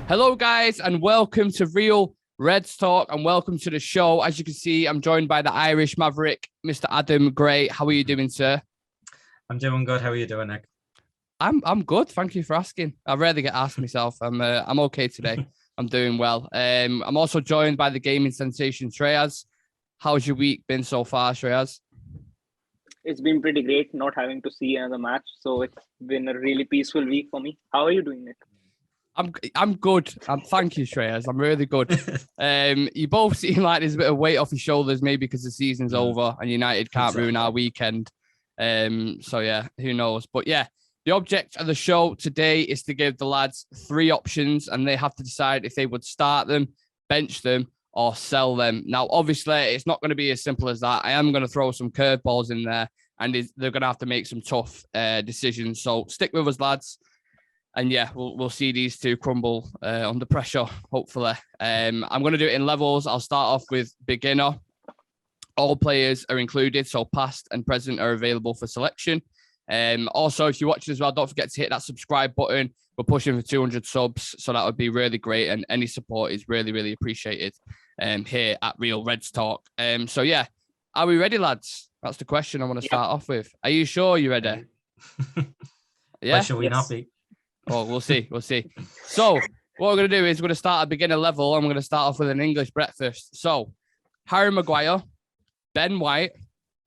Hello, guys, and welcome to Real Reds Talk, and welcome to the show. As you can see, I'm joined by the Irish Maverick, Mr. Adam Gray. How are you doing, sir? I'm doing good. How are you doing, Nick? I'm good. Thank you for asking. I rarely get asked myself. I'm okay today. I'm doing well. I'm also joined by the gaming sensation Shreyas. How's your week been so far, Shreyas? It's been pretty great not having to see another match. So it's been a really peaceful week for me. How are you doing, Nick? I'm good. Thank you, Shreyas. I'm really good. You both seem like there's a bit of weight off your shoulders, maybe because the season's over and United can't ruin our weekend. So yeah, who knows? But yeah, the object of the show today is to give the lads 3 options, and they have to decide if they would start them, bench them, or sell them. Now, obviously, it's not going to be as simple as that. I am going to throw some curveballs in there, and they're going to have to make some tough decisions. So stick with us, lads. And yeah, we'll see these two crumble under pressure, hopefully. I'm going to do it in levels. I'll start off with beginner. All players are included, so past and present are available for selection. Also, if you're watching as well, don't forget to hit that subscribe button. We're pushing for 200 subs, so that would be really great. And any support is really, really appreciated here at Real Reds Talk. So yeah, are we ready, lads? That's the question I want to start off with. Are you sure you're ready? Yeah. Why should we not be? Oh, we'll see. We'll see. So what we're going to do is we're going to start at beginner level, and we're going to start off with an English breakfast. So Harry Maguire, Ben White,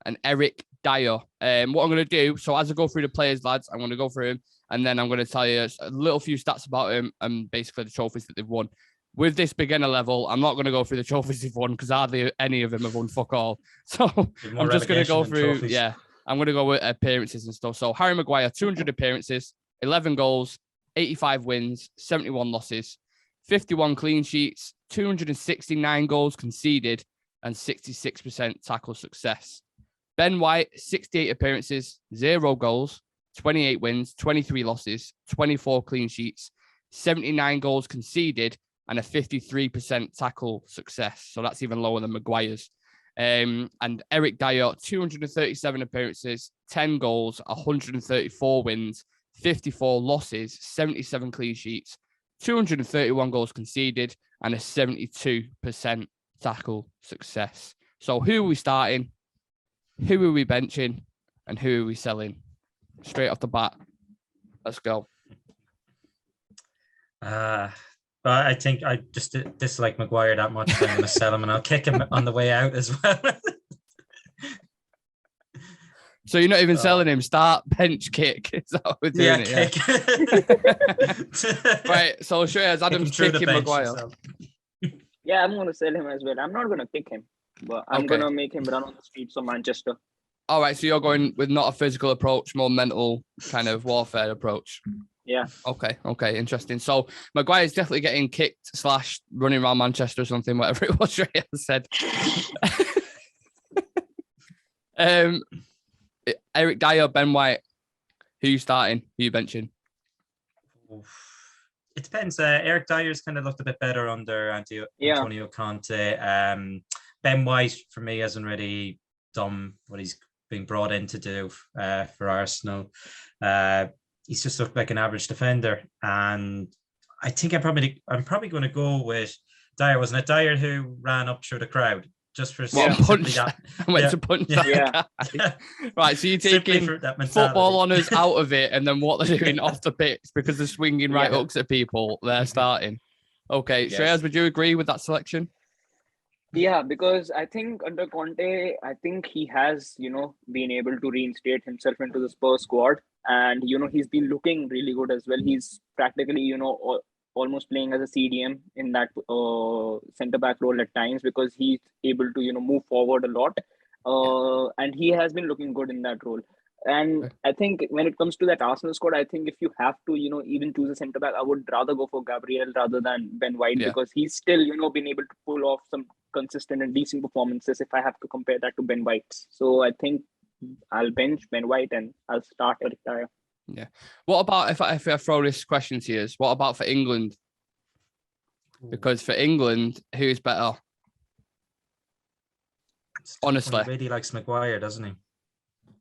and Eric Dyer. What I'm going to do, so as I go through the players, lads, I'm going to go through him, and then I'm going to tell you a little few stats about him and basically the trophies that they've won. With this beginner level, I'm not going to go through the trophies they've won because hardly any of them have won fuck all. So I'm just going to go through, trophies. I'm going to go with appearances and stuff. So Harry Maguire, 200 appearances, 11 goals, 85 wins, 71 losses, 51 clean sheets, 269 goals conceded, and 66% tackle success. Ben White, 68 appearances, 0 goals, 28 wins, 23 losses, 24 clean sheets, 79 goals conceded, and a 53% tackle success. So that's even lower than Maguire's. And Eric Dyer, 237 appearances, 10 goals, 134 wins, 54 losses, 77 clean sheets, 231 goals conceded, and a 72% tackle success. So who are we starting? Who are we benching? And who are we selling? Straight off the bat. Let's go. But I think I just dislike Maguire that much. I'm going to sell him, and I'll kick him on the way out as well. So you're not even selling him. Start, bench, kick. Is that what we're doing? Kick. Right. So Shreyas, Adam's kicking Maguire. Yeah, I'm going to sell him as well. I'm not going to kick him, but I'm going to make him run on the streets of Manchester. All right. So you're going with not a physical approach, more mental kind of warfare approach. Yeah. Okay. Interesting. So Maguire's definitely getting kicked / running around Manchester or something, whatever it was Shreyas said. Eric Dyer, Ben White, who you starting? Who you benching? It depends. Eric Dyer's kind of looked a bit better under Antonio Conte. Ben White, for me, hasn't really done what he's being brought in to do for Arsenal. He's just looked like an average defender. And I think I'm probably going to go with Dyer. Wasn't it Dyer who ran up through the crowd? Just for punch that. I went to punch that guy. Right, so you're taking football honours out of it, and then what they're doing off the pitch because they're swinging right hooks at people, they're starting. Okay, yes. Shreyas, would you agree with that selection? Yeah, because I think under Conte, I think he has, been able to reinstate himself into the Spurs squad. And, he's been looking really good as well. He's practically, almost playing as a CDM in that centre-back role at times because he's able to, move forward a lot. And he has been looking good in that role. And I think when it comes to that Arsenal squad, I think if you have to, even choose a centre-back, I would rather go for Gabriel rather than Ben White because he's still, been able to pull off some consistent and decent performances if I have to compare that to Ben White. So I think I'll bench Ben White and I'll start Eric Dyer. Yeah. What about if I throw this question to you? What about for England? Because for England, who's better? Honestly, he really likes Maguire, doesn't he?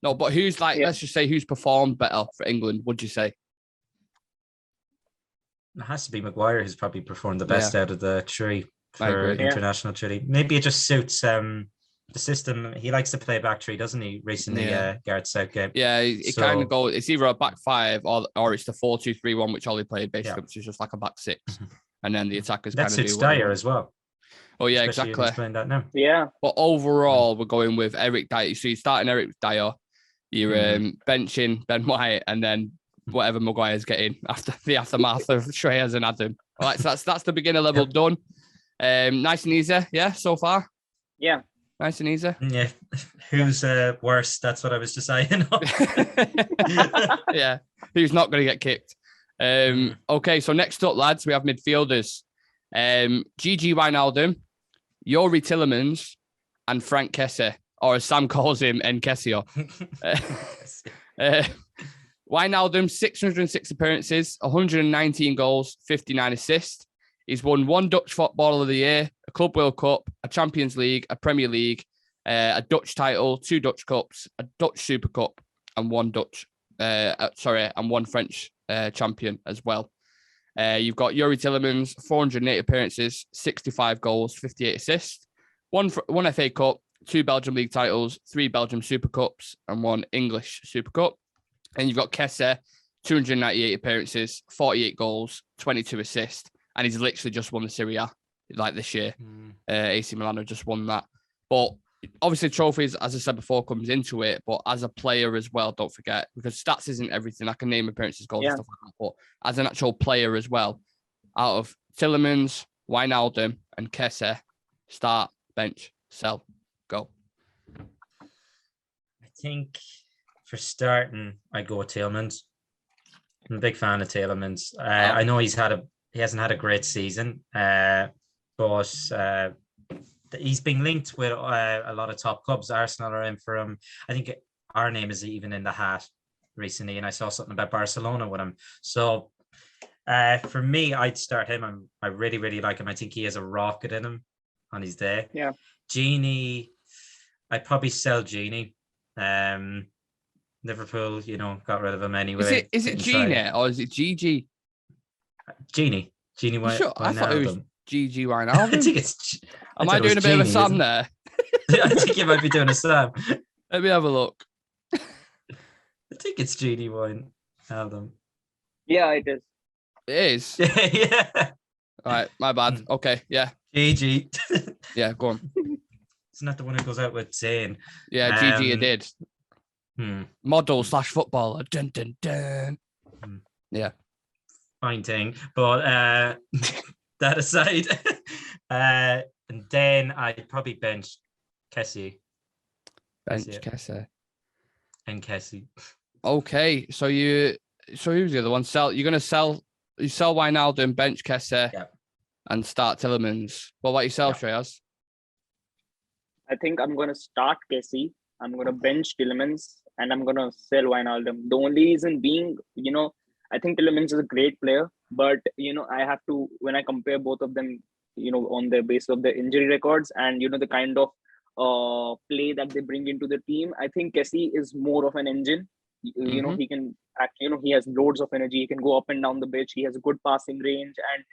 No, but who's let's just say who's performed better for England, would you say? it has to be Maguire who's probably performed the best out of the three for international Chile. Maybe it just suits the system. He likes to play back three, doesn't he? Recently, Gareth Southgate. Yeah, it kind of goes. It's either a back five or it's the 4-2-3-1, which Ollie played basically, which is just like a back six, and then the attackers kind of do. That suits Dyer as well. Oh yeah, exactly. That now. Yeah. But overall, we're going with Eric Dyer. So you're starting Eric Dyer, you're benching Ben White, and then whatever Maguire's getting after the aftermath of Shreyas and Adam. All right, so that's the beginner level done. Nice and easy, yeah, so far. Yeah. Nice and easy. Yeah. Who's worse? That's what I was deciding on. Yeah. Who's not going to get kicked? Okay, so next up, lads, we have midfielders. Gigi Wijnaldum, Yuri Tillemans, and Frank Kessie, or as Sam calls him, Nkesio. Wijnaldum, 606 appearances, 119 goals, 59 assists. He's won 1 Dutch Footballer of the Year, a Club World Cup, a Champions League, a Premier League, a Dutch title, 2 Dutch Cups, a Dutch Super Cup, and one French champion as well. You've got Yuri Tillemans, 408 appearances, 65 goals, 58 assists, one FA Cup, 2 Belgium League titles, 3 Belgium Super Cups, and 1 English Super Cup. And you've got Kessie, 298 appearances, 48 goals, 22 assists, and he's literally just won the Serie A like this year. AC Milan have just won that. But obviously trophies, as I said before, comes into it, but as a player as well, don't forget, because stats isn't everything. I can name appearances, goals, and stuff like that, but as an actual player as well, out of Tillemans, Wijnaldum, and Kessie, start, bench, sell, go. I think for starting, I'd go with Tillemans. I'm a big fan of Tillemans. I know he hasn't had a great season, but he's been linked with a lot of top clubs. Arsenal are in for him. I think our name is even in the hat recently, and I saw something about Barcelona with him. So for me, I'd start him. I really, really like him. I think he has a rocket in him on his day. Yeah. Genie, I'd probably sell Genie. Liverpool, got rid of him anyway. Is it Genie or is it GG? Genie Wijnaldum. Sure, I thought it was GG Wijnaldum. I think it's. Am I doing a bit of a Sam there? I think you might be doing a Sam. Let me have a look. I think it's Genie Wijnaldum. Yeah, it is. It is. Yeah. All right, my bad. Okay, yeah. GG. Yeah, go on. It's not the one who goes out with Zane. Yeah, GG, you did. Model/footballer. Dun, dun, dun. Yeah. Fine thing. But that aside, and then I'd probably bench Kessie. Kessie. And Kessie. Okay, so who's the other one? You're gonna sell Wijnaldum, bench Kessie, and start Tillemans. What about yourself, Shreyas? I think I'm gonna start Kessie. I'm gonna bench Tillemans, and I'm gonna sell Wijnaldum. The only reason being, I think Tillemans is a great player, but I have to, when I compare both of them, on the basis of their injury records and the kind of play that they bring into the team, I think Kessie is more of an engine. He can act. He has loads of energy. He can go up and down the pitch. He has a good passing range, and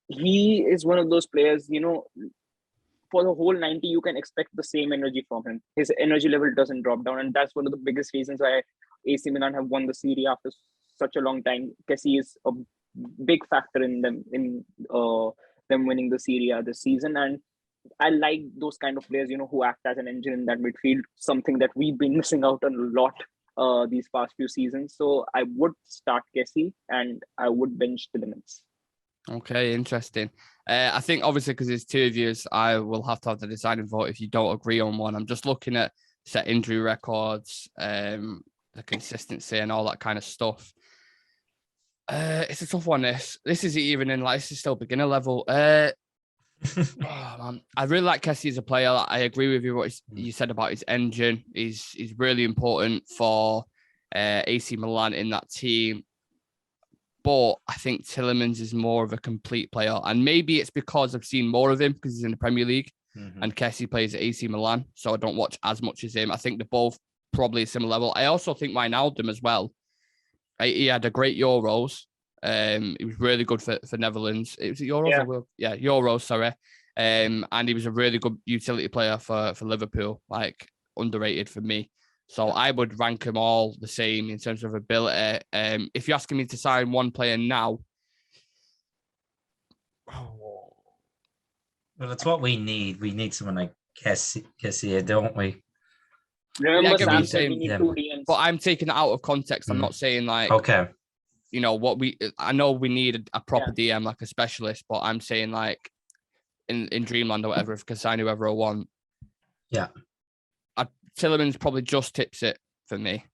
he is one of those players. For the whole 90, you can expect the same energy from him. His energy level doesn't drop down, and that's one of the biggest reasons why AC Milan have won the Serie A after such a long time. Kessie is a big factor in them winning the Serie A this season, and I like those kind of players, who act as an engine in that midfield. Something that we've been missing out on a lot these past few seasons. So I would start Kessie and I would bench Tillemans. Okay, interesting. I think obviously because there's two of you, I will have to have the deciding vote if you don't agree on one. I'm just looking at set injury records, the consistency and all that kind of stuff. It's a tough one. This is even in this is still beginner level. Oh man, I really like Kessie as a player. I agree with you what you said about his engine. He's really important for AC Milan in that team. But I think Tillemans is more of a complete player. And maybe it's because I've seen more of him because he's in the Premier League and Kessie plays at AC Milan. So I don't watch as much as him. I think they're both probably a similar level. I also think Wijnaldum as well. He had a great Euros He was really good for Netherlands. It was Euros. Yeah. Euros. Sorry. And he was a really good utility player for Liverpool. Like underrated for me. So I would rank them all the same in terms of ability. If you're asking me to sign one player now, well, that's what we need. We need someone like Kessie, don't we? Remember, Sam said we need 2 DMs. But I'm taking it out of context. I'm not saying like, okay, you know what I know we need a proper DM, like a specialist, but I'm saying like in Dreamland or whatever, if I can sign whoever I want. Yeah. Tillemans probably just tips it for me.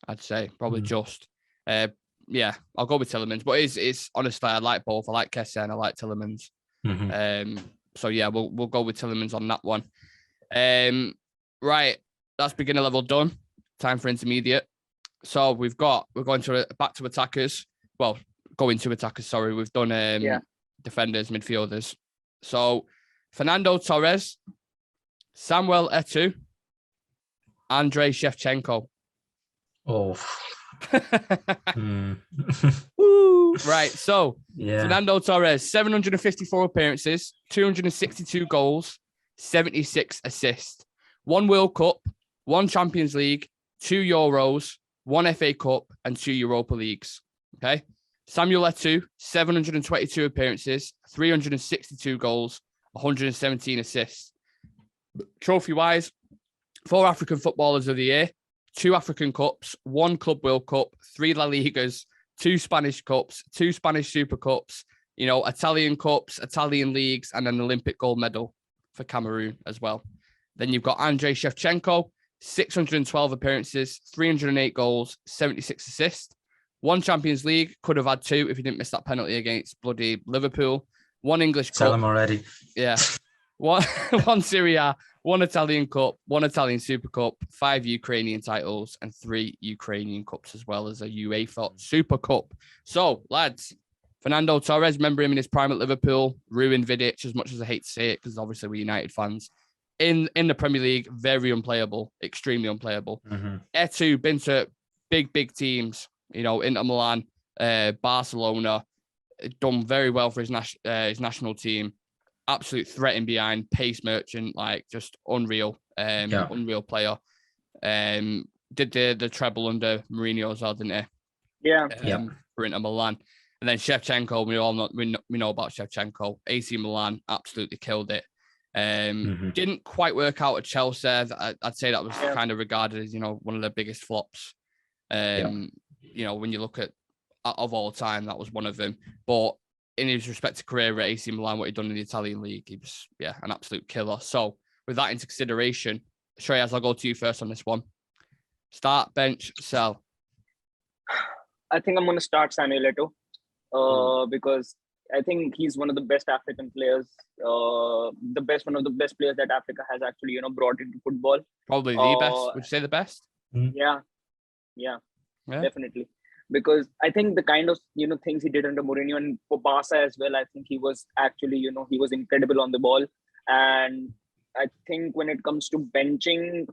I'd say probably just. Yeah, I'll go with Tillemans. But it's honestly, I like both. I like Kessie and I like Tillemans. So yeah, we'll go with Tillemans on that one. Right, that's beginner level done. Time for intermediate. So we're going to back to attackers. Well, going to attackers. Sorry, we've done defenders, midfielders. So Fernando Torres, Samuel Eto'o, Andrei Shevchenko. Oh. Right, so Fernando Torres, 754 appearances, 262 goals, 76 assists, 1 World Cup, 1 Champions League, 2 Euros, 1 FA Cup, and 2 Europa Leagues. Okay. Samuel Eto'o, 722 appearances, 362 goals, 117 assists. Trophy-wise, 4 African Footballers of the Year, 2 African Cups, 1 Club World Cup, 3 La Ligas, 2 Spanish Cups, 2 Spanish Super Cups, Italian Cups, Italian Leagues, and an Olympic gold medal for Cameroon as well. Then you've got Andrei Shevchenko, 612 appearances, 308 goals, 76 assists, 1 Champions League, could have had 2 if he didn't miss that penalty against bloody Liverpool, 1 English Cup. Tell him already. Yeah. One Serie A, 1 Italian Cup, 1 Italian Super Cup, 5 Ukrainian titles, and 3 Ukrainian Cups, as well as a UEFA Super Cup. So, lads, Fernando Torres, remember him in his prime at Liverpool, ruined Vidic, as much as I hate to say it, because obviously we're United fans. In the Premier League, very unplayable, extremely unplayable. Eto'o, been to big teams, Inter Milan, Barcelona, done very well for his national team. Absolute threat in behind, pace merchant, like just unreal, unreal player. Did the treble under Mourinho as well, didn't he? Yeah. For Inter Milan. And then Shevchenko, we know about Shevchenko. AC Milan absolutely killed it. Didn't quite work out at Chelsea. I'd say that was kind of regarded as, one of the biggest flops. When you look at of all time, that was one of them. But in his respective career at AC Milan, what he'd done in the Italian league, he was, an absolute killer. So with that into consideration, Shreyas, I'll go to you first on this one. Start, bench, sell. I think I'm going to start Samuel Eto'o because I think he's one of the best African players, one of the best players that Africa has actually, brought into football. Probably the best. Would you say the best? Yeah, definitely. Because I think the kind of, things he did under Mourinho and for Barca as well, I think he was actually, he was incredible on the ball. And I think when it comes to benching,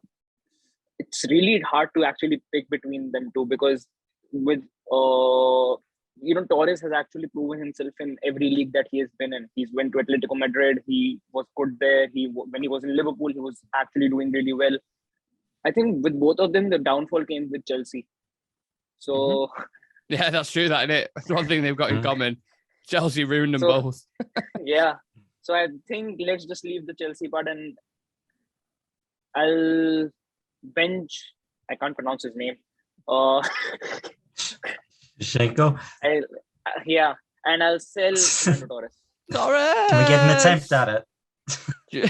it's really hard to actually pick between them two because with, Torres has actually proven himself in every league that he has been in. He's went to Atletico Madrid. He was good there. When he was in Liverpool, he was actually doing really well. I think with both of them, the downfall came with Chelsea. So yeah, that's true. That, isn't it? That's one thing they've got in common. Chelsea ruined them both. Yeah. So I think let's just leave the Chelsea part and I'll bench. I can't pronounce his name. Shenko. And I'll sell Fernando Torres. Torres. Can we get an attempt at it? Do you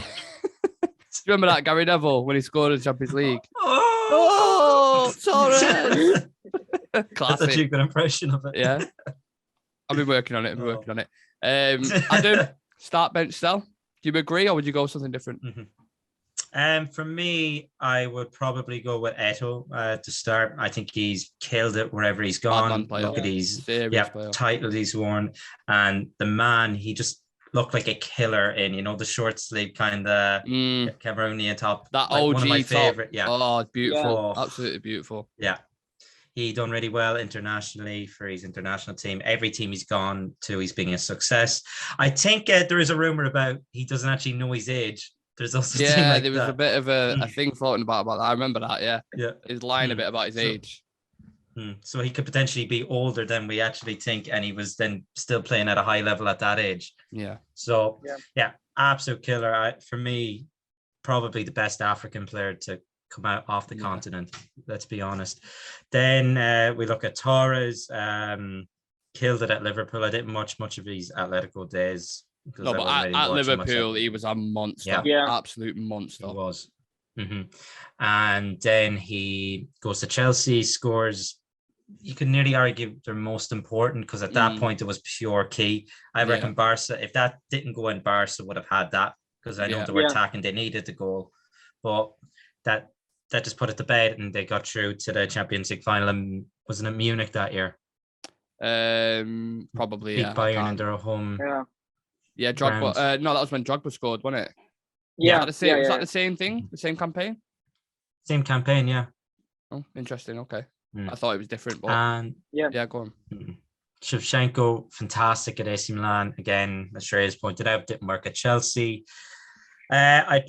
remember that Gary Neville when he scored in the Champions League? Torres. Classic. That's a good impression of it. Yeah. I've been working on it. Adam, start, bench, sell. Do you agree or would you go something different? For me, I would probably go with Eto'o to start. I think he's killed it wherever he's gone. Look at his title he's worn. And the man, he just looked like a killer in, the short sleeve kind of Cameroonian top. That OG one of my top. favorite. Yeah. Oh, beautiful. Yeah. Absolutely beautiful. Yeah. He done really well internationally for his international team. Every team he's gone to, he's been a success. I think there is a rumor about he doesn't actually know his age. There's also a thing like there was that. a bit of a thing floating about that. I remember that. Yeah. He's lying a bit about his age. So he could potentially be older than we actually think, and he was then still playing at a high level at that age. Yeah. So yeah, absolute killer. For me, probably the best African player to come out off the continent. Let's be honest. Then we look at Torres. Killed it at Liverpool. I didn't much of his Atletico days. No, but at Liverpool, he was a monster. Absolute monster. He was. And then he goes to Chelsea, scores. You can nearly argue they're most important because at that point it was pure key. I reckon Barca, if that didn't go in, Barca would have had that because I know they were attacking, they needed the goal, but that just put it to bed and they got through to the Champions League final. And wasn't it Munich that year? Probably. Beat Bayern in their home. Yeah, Drogba. No, that was when Drogba scored, wasn't it? Yeah. Was that the same thing? The same campaign? Same campaign, yeah. Oh, interesting. Okay. I thought it was different, but go on. Shevchenko, fantastic at AC Milan. Again, as Shreyas pointed out, didn't work at Chelsea. Start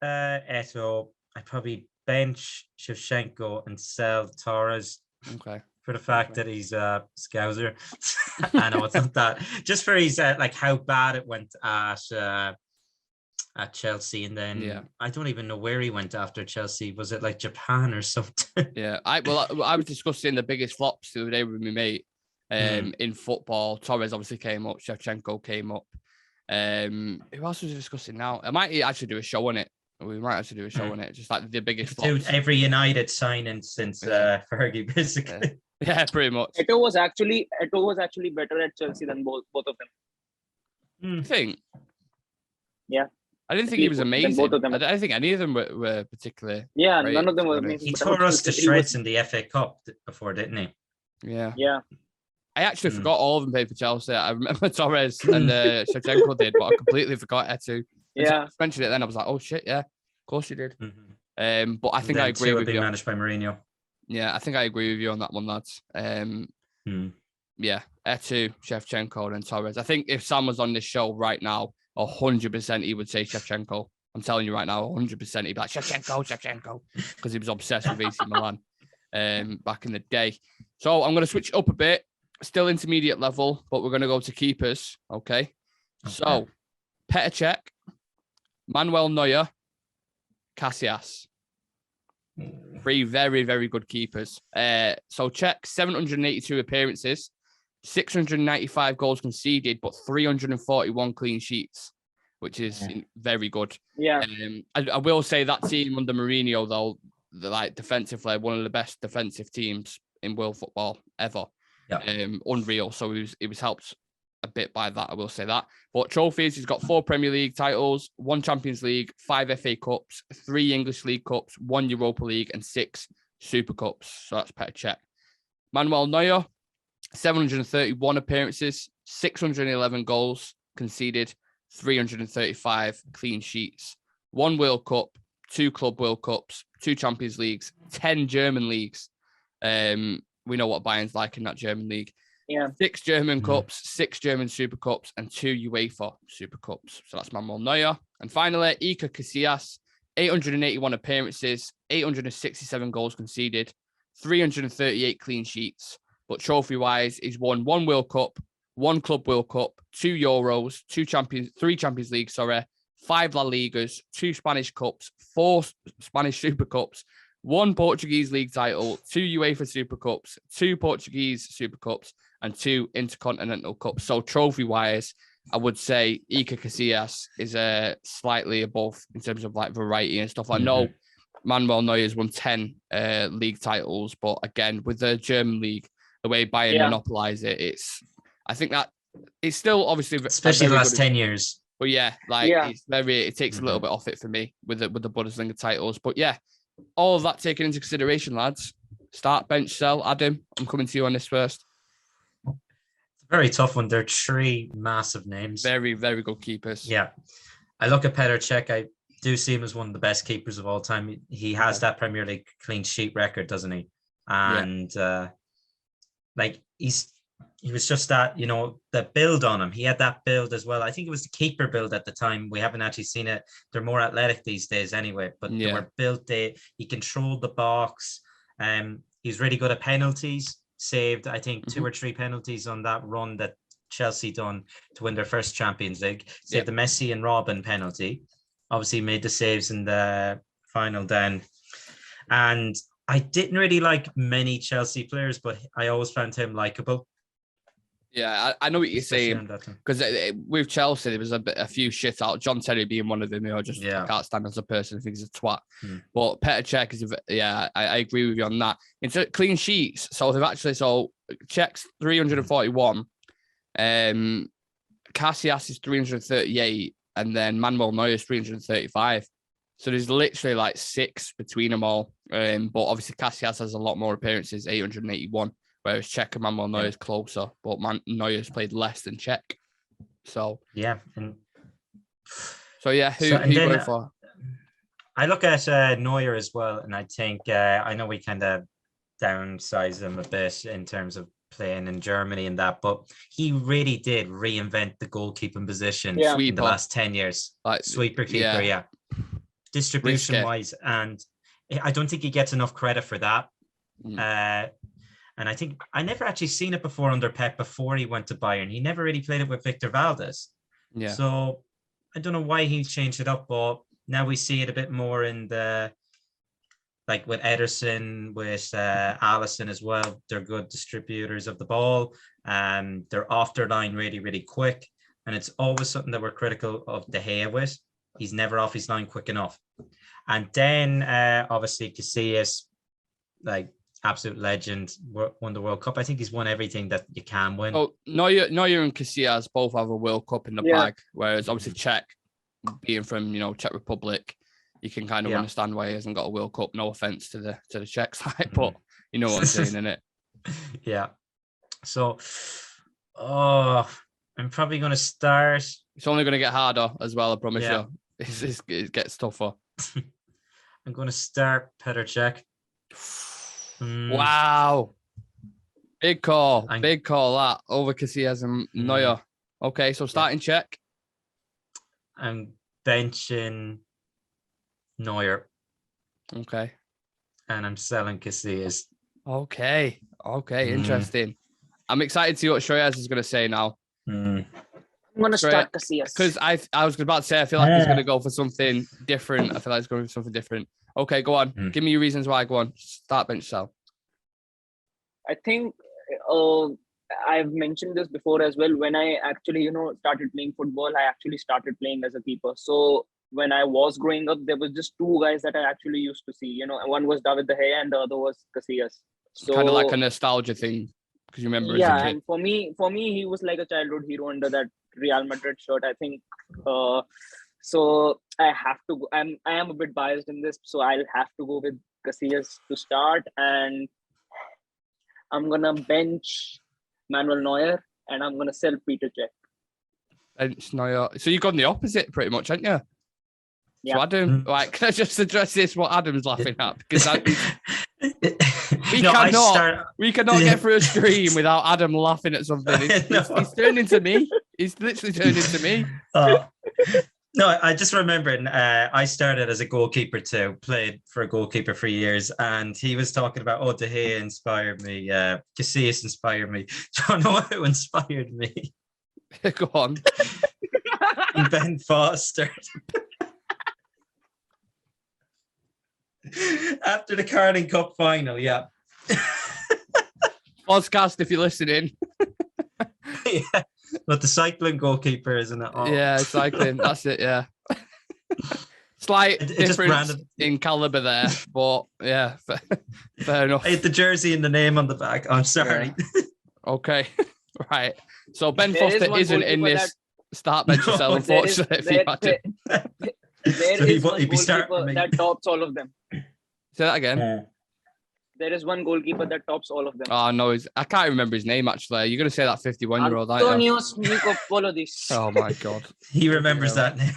Eto'o. I probably bench Shevchenko and sell Torres. Okay. For the fact that he's a Scouser. I know it's not that. Just for his like how bad it went at Chelsea, and then I don't even know where he went after Chelsea. Was it like Japan or something? Yeah, I was discussing the biggest flops the other day with my mate in football. Torres obviously came up, Shevchenko came up. Who else was discussing now? I might actually do a show on it. We might actually do a show on it, just like the biggest flops. Every United signing since Fergie, basically. Yeah, pretty much. Eto'o was actually better at Chelsea than both of them. I think. Yeah. I didn't think he was amazing. Both of them. I don't think any of them were particularly. Yeah, great. none of them were amazing. He tore us to shreds in the FA Cup before, didn't he? Yeah. Yeah. I actually forgot all of them played for Chelsea. I remember Torres and Shevchenko did, but I completely forgot Eto'o. Yeah. I mentioned it then. I was like, oh shit, yeah, of course you did. But I think I agree with you. Managed by Mourinho. Yeah, I think I agree with you on that one, lads. Yeah, Eto'o, Shevchenko, and Torres. I think if Sam was on this show right now, 100% he would say Shevchenko. I'm telling you right now, 100% he'd be like Shevchenko, because he was obsessed with AC Milan back in the day. So I'm going to switch up a bit, still intermediate level, but we're going to go to keepers. Okay. So Petr Cech, Manuel Neuer, Casillas. 3 very, very good keepers. So Cech, 782 appearances, 695 goals conceded, but 341 clean sheets, which is very good. Yeah. I will say that team under Mourinho, though, the defensively, one of the best defensive teams in world football ever. Yeah. Unreal. So he was helped a bit by that, I will say that. But trophies, he's got 4 Premier League titles, 1 Champions League, 5 FA Cups, 3 English League Cups, 1 Europa League, and 6 Super Cups. So that's Petr Cech. Manuel Neuer, 731 appearances, 611 goals conceded, 335 clean sheets, 1 World Cup, 2 Club World Cups, 2 Champions Leagues, 10 German leagues. We know what Bayern's like in that German league. Yeah. 6 German Cups, 6 German Super Cups, and 2 UEFA Super Cups. So that's Manuel Neuer. And finally, Iker Casillas, 881 appearances, 867 goals conceded, 338 clean sheets. But trophy-wise, he's won 1 World Cup, 1 Club World Cup, 2 Euros, 3 Champions Leagues, 5 La Ligas, 2 Spanish Cups, 4 Spanish Super Cups, 1 Portuguese league title, 2 UEFA Super Cups, 2 Portuguese Super Cups, and 2 Intercontinental Cups. So trophy-wise, I would say Iker Casillas is slightly above in terms of like variety and stuff. I know Manuel Neuer's won 10 league titles, but again, with the German league, the way Bayern monopolize it, I think that it's still obviously especially the last 10 years. But it takes a little bit off it for me with the Bundesliga titles. But yeah, all of that taken into consideration, lads. Start, bench, sell. Adam, I'm coming to you on this first. It's a very tough one. There are 3 massive names. Very, very good keepers. Yeah. I look at Petr Cech. do see him as one of the best keepers of all time. He has that Premier League clean sheet record, doesn't he? And like he was just that, the build on him. He had that build as well. I think it was the keeper build at the time. We haven't actually seen it. They're more athletic these days anyway, but they were built. He controlled the box. He's really good at penalties. Saved, I think, 2 or 3 penalties on that run that Chelsea done to win their first Champions League. Saved the Messi and Robin penalty. Obviously made the saves in the final then. And I didn't really like many Chelsea players, but I always found him likable. Yeah, I know what you're saying. Because with Chelsea, there was a few shit out. John Terry being one of them, I can't stand as a person. I think he's a twat. But Petr Cech is, I agree with you on that. Into clean sheets, so they've actually, Cech's 341, Casillas is 338, and then Manuel Neuer is 335. So there's literally like 6 between them all. But obviously Casillas has a lot more appearances, 881. Whereas Cech and Manuel Neuer is closer, but Neuer's played less than Cech. So yeah. Who you going for? I look at Neuer as well, and I think I know we kind of downsized him a bit in terms of playing in Germany and that, but he really did reinvent the goalkeeping position in the last 10 years. Like sweeper keeper, distribution wise, and I don't think he gets enough credit for that. And I think I never actually seen it before under Pep before he went to Bayern. He never really played it with Victor Valdez. Yeah. So I don't know why he changed it up, but now we see it a bit more in the, like with Ederson, with Alisson as well. They're good distributors of the ball. They're off their line really, really quick. And it's always something that we're critical of De Gea with. He's never off his line quick enough. And then obviously Casillas, like, absolute legend, won the World Cup. I think he's won everything that you can win. Oh, Neuer and Casillas both have a World Cup in the bag, whereas obviously Cech, being from Czech Republic, you can kind of understand why he hasn't got a World Cup. No offense to the Czech side, but you know what I'm saying, innit? Yeah. So, I'm probably going to start. It's only going to get harder as well, I promise you. It gets tougher. I'm going to start Petr Cech. Wow. Big call that over Casillas and Neuer. Okay, so starting Cech. I'm benching Neuer. Okay. And I'm selling Casillas. Okay, interesting. I'm excited to see what Shreyas is going to say now. I'm going to start Casillas. Because I was about to say, I feel like he's going to go for something different. I feel like he's going for something different. Okay, go on. Give me your reasons why. Go on. Start bench sell. I think I've mentioned this before as well. When I actually, started playing football, I actually started playing as a keeper. So when I was growing up, there was just 2 guys that I actually used to see. One was David De Gea and the other was Casillas. So kind of like a nostalgia thing because you remember. Yeah, and for me, he was like a childhood hero under that Real Madrid shirt. I think. So I have to go. I am a bit biased in this, so I'll have to go with Casillas to start, and I'm gonna bench Manuel Neuer, and I'm gonna sell Petr Cech. Bench Neuer. So you've gone the opposite, pretty much, haven't you? Yeah. So Adam, can I just address this? What Adam's laughing at because we cannot get through a stream without Adam laughing at something. He's turned into me. He's literally turned into me. No, I just remembered I started as a goalkeeper too, played for a goalkeeper for years, and he was talking about, De Gea inspired me, Casillas inspired me. Do you know who inspired me? Go on. Ben Foster. After the Carling Cup final, Podcast if you're listening. Yeah. But the cycling goalkeeper, isn't it? Yeah, cycling. That's it. Yeah. Slight difference in caliber there, but yeah, fair enough. I hate the jersey and the name on the back. I'm sorry. Yeah. Okay, right. So Ben Foster isn't in this start bench cell, unfortunately. There is one goalkeeper that tops all of them. Say that again. There is one goalkeeper that tops all of them. Oh, no, I can't remember his name, actually. You're going to say that 51-year-old, aren't you? Antonio Nicopolidis. Oh, my God. He remembers that name.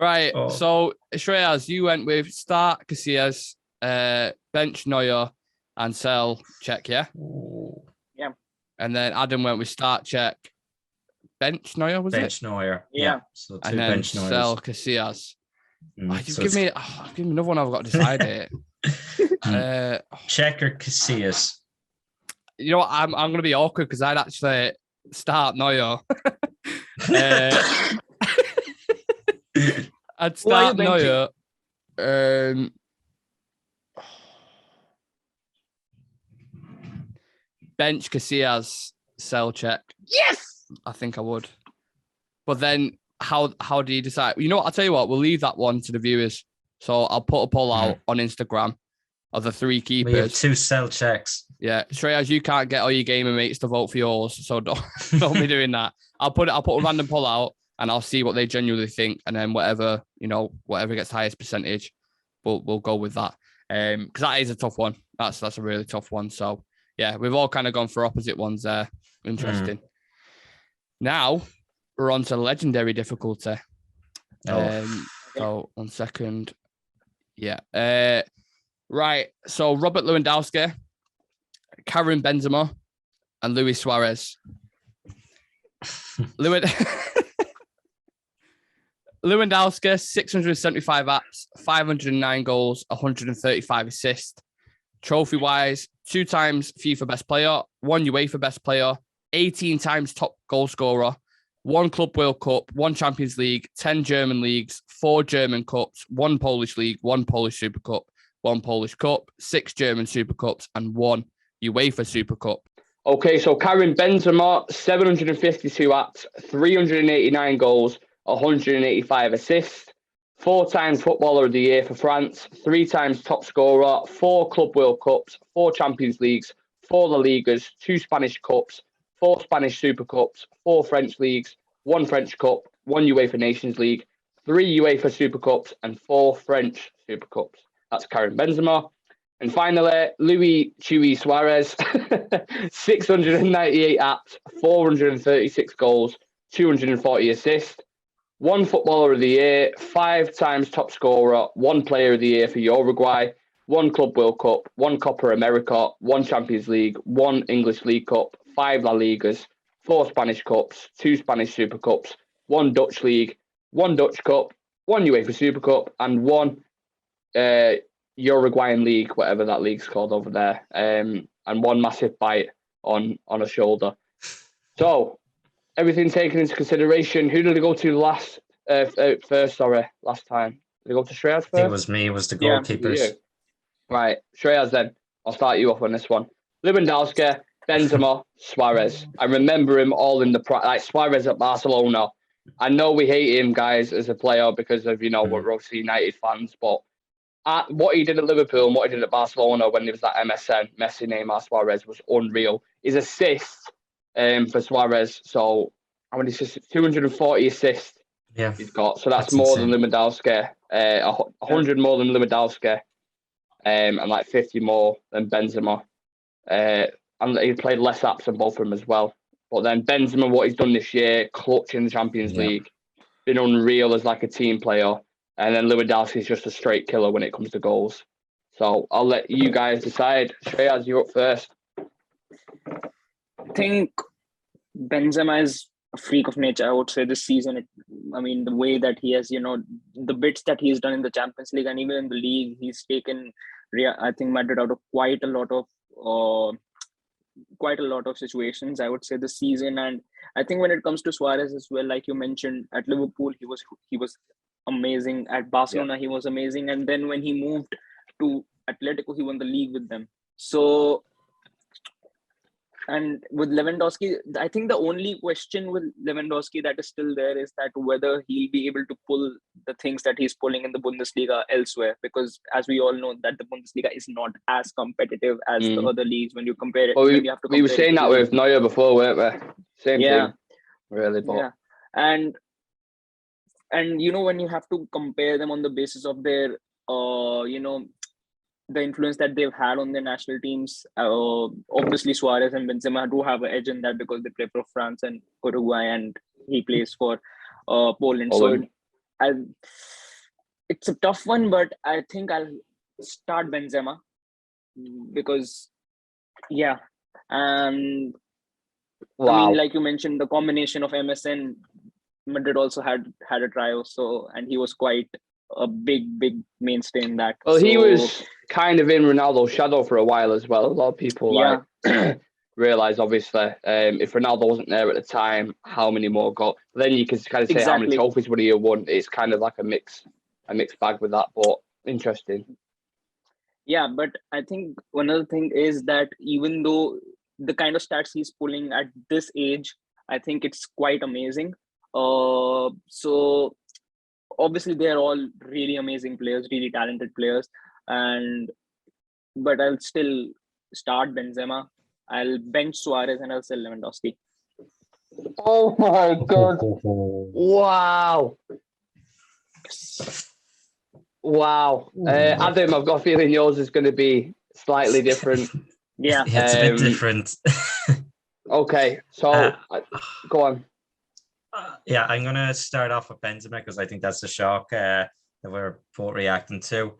Right. Oh. So, Shreyas, you went with start Casillas, bench Neuer, and sell Czech, yeah? Ooh. Yeah. And then Adam went with start Czech, bench Neuer, was it? Bench Neuer. Yeah. So 2 And then bench Neuers. sell Casillas. So Give me another one. I've got to decide it. Czech or Casillas? You know what? I'm going to be awkward because I'd actually start Neuer. I'd start Neuer. Bench Casillas, sell Czech. Yes. I think I would. But then how do you decide? You know what? I'll tell you what. We'll leave that one to the viewers. So I'll put a poll out on Instagram of the 3 keepers. We have 2 sell checks. Yeah, Shreyas, you can't get all your gamer mates to vote for yours, so don't be doing that. I'll put a random poll out and I'll see what they genuinely think, and then whatever gets highest percentage, we'll go with that. Because that is a tough one. That's a really tough one. So yeah, we've all kind of gone for opposite ones there. Interesting. Now we're on to legendary difficulty. So 1 second. Yeah. Right. So Robert Lewandowski, Karim Benzema, and Luis Suarez. Lewandowski, 675 apps, 509 goals, 135 assists. Trophy-wise, 2 times FIFA Best Player, 1 UEFA Best Player, 18 times top goal scorer, 1 Club World Cup, 1 Champions League, 10 German leagues, 4 German Cups, 1 Polish League, 1 Polish Super Cup, 1 Polish Cup, 6 German Super Cups, and 1 UEFA Super Cup. Okay, so Karim Benzema, 752 apps, 389 goals, 185 assists, 4 times Footballer of the Year for France, 3 times top scorer, 4 Club World Cups, 4 Champions Leagues, 4 La Ligas, 2 Spanish Cups, 4 Spanish Super Cups, 4 French Leagues, 1 French Cup, 1 UEFA Nations League, 3 UEFA Super Cups, and 4 French Super Cups. That's Karim Benzema. And finally, Luis Suarez, 698 apps, 436 goals, 240 assists, 1 Footballer of the Year, 5 times top scorer, 1 Player of the Year for Uruguay, 1 Club World Cup, 1 Copa America, 1 Champions League, 1 English League Cup, 5 La Ligas, 4 Spanish Cups, 2 Spanish Super Cups, 1 Dutch League, 1 Dutch Cup, 1 UEFA Super Cup, and 1 Uruguayan League, whatever that league's called over there, and 1 massive bite on a shoulder. So, everything taken into consideration, who did it go to last time? Did it go to Shreyas first? I think it was me. It was the goalkeepers. Yeah, right, Shreyas then. I'll start you off on this one. Lewandowski, Benzema, Suarez. I remember him all in the Suarez at Barcelona. I know we hate him, guys, as a player because of, we're obviously United fans, but what he did at Liverpool and what he did at Barcelona when he was at MSN, Messi, Neymar, Suarez, was unreal. His assists for Suarez, so how many assists? 240 assists he's got. So that's more insane. Than Lewandowski, 100 more than Lewandowski, and like 50 more than Benzema. And he played less apps than both of them as well. But then Benzema, what he's done this year, clutch in the Champions League, been unreal as like a team player. And then Lewandowski is just a straight killer when it comes to goals. So I'll let you guys decide. Shreyas, you're up first. I think Benzema is a freak of nature, I would say, this season. The way that he has, the bits that he's done in the Champions League and even in the league, he's taken, I think, Madrid out of quite a lot of situations, I would say, this season. And I think when it comes to Suarez as well, like you mentioned, at Liverpool, he was amazing. At Barcelona, he was amazing. And then when he moved to Atletico, he won the league with them. So, and with Lewandowski, I think the only question with Lewandowski that is still there is that whether he'll be able to pull the things that he's pulling in the Bundesliga elsewhere. Because as we all know, that the Bundesliga is not as competitive as the other leagues when you compare it. Well, we were saying that with Neuer before, weren't we? Same thing. Really, but... Yeah. And when you have to compare them on the basis of their, the influence that they've had on their national teams, obviously Suarez and Benzema do have an edge in that because they play for France and Uruguay and he plays for Poland. So I it's a tough one, but I think I'll start Benzema because yeah, and I Wow. mean, like you mentioned, the combination of MSN, Madrid also had a trio, so and he was quite a big mainstay in that. Well, so, he was kind of in Ronaldo's shadow for a while as well. A lot of people realize, obviously, if Ronaldo wasn't there at the time, how many more got? But then you can kind of say how many trophies would he have won. It's kind of like a mixed bag with that, but interesting. Yeah, but I think another thing is that even though the kind of stats he's pulling at this age, I think it's quite amazing. So obviously they're all really amazing players, really talented players, but I'll still start Benzema. I'll bench Suarez and I'll sell Lewandowski. Oh my God! Wow! Wow. Adam, I've got a feeling yours is going to be slightly different. Yeah, it's a bit different. Okay, so go on. Yeah, I'm going to start off with Benzema because I think that's the shock that we're both reacting to.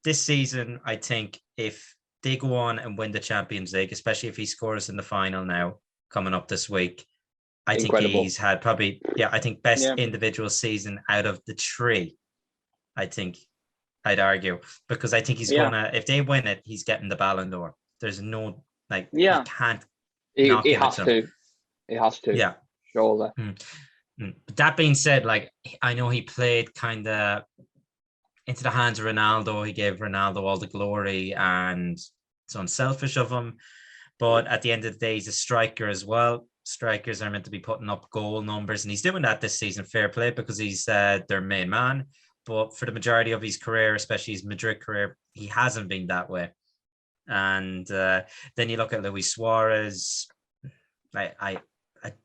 This season, I think if they go on and win the Champions League, especially if he scores in the final now, coming up this week, I think he's had probably, I think best individual season out of the three. I think I'd argue because I think he's gonna. If they win it, he's getting the Ballon d'Or. There's no he can't. He has to. He has to. Yeah, surely. But that being said, like I know he played kind of into the hands of Ronaldo. He gave Ronaldo all the glory, and it's unselfish of him. But at the end of the day, he's a striker as well. Strikers are meant to be putting up goal numbers, and he's doing that this season. Fair play because he's their main man. But for the majority of his career, especially his Madrid career, he hasn't been that way. And then you look at Luis Suarez. I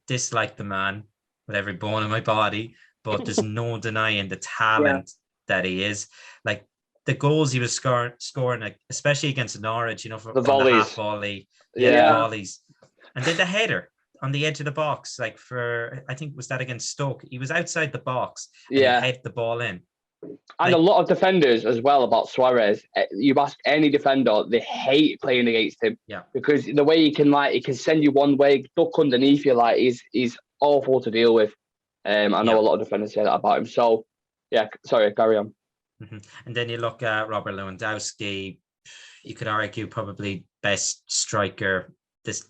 dislike the man with every bone in my body, but there's no denying the talent that he is. Like the goals he was scoring, like, especially against Norwich, from the half volley, volleys, and then the header on the edge of the box, like for I think was that against Stoke. He was outside the box and he headed the ball in. And a lot of defenders as well about Suarez. You ask any defender, they hate playing against him. Yeah. Because the way he can send you one way, duck underneath you, he's awful to deal with. I know a lot of defenders say that about him. So sorry, carry on. Mm-hmm. And then you look at Robert Lewandowski, you could argue probably best striker this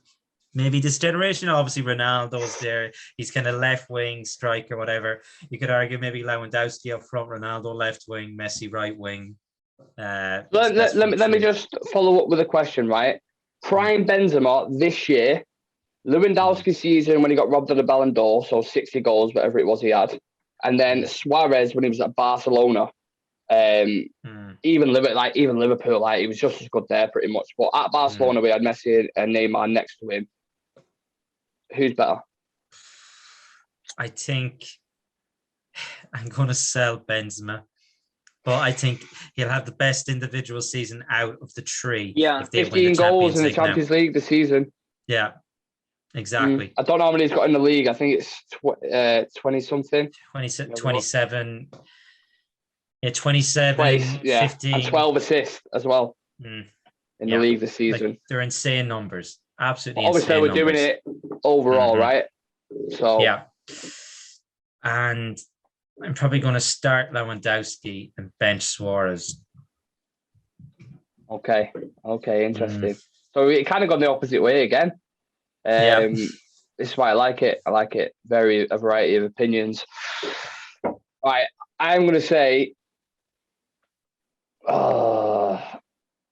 generation. Obviously Ronaldo's there, he's kind of left wing striker, whatever. You could argue maybe Lewandowski up front, Ronaldo left wing, Messi right wing. Let me just follow up with a question, right? Prime Benzema this year, Lewandowski season when he got robbed of the Ballon d'Or, so 60 goals, whatever it was he had, and then Suarez when he was at Barcelona. Even Liverpool, he was just as good there pretty much. But at Barcelona, we had Messi and Neymar next to him. Who's better? I think I'm going to sell Benzema, but I think he'll have the best individual season out of the three. Yeah, 15 goals in the Champions League this season. Yeah, exactly. I don't know how many he's got in the league. I think it's 20 something. 27. Yeah, 27, 15. And 12 assists as well in the league this season. They're insane numbers. Absolutely obviously, insane we're doing it overall, right? So yeah. And I'm probably going to start Lewandowski and bench Suarez. Okay, interesting. So we kind of gone the opposite way again. This is why I like it. I like it. A variety of opinions. All right, I'm going to say...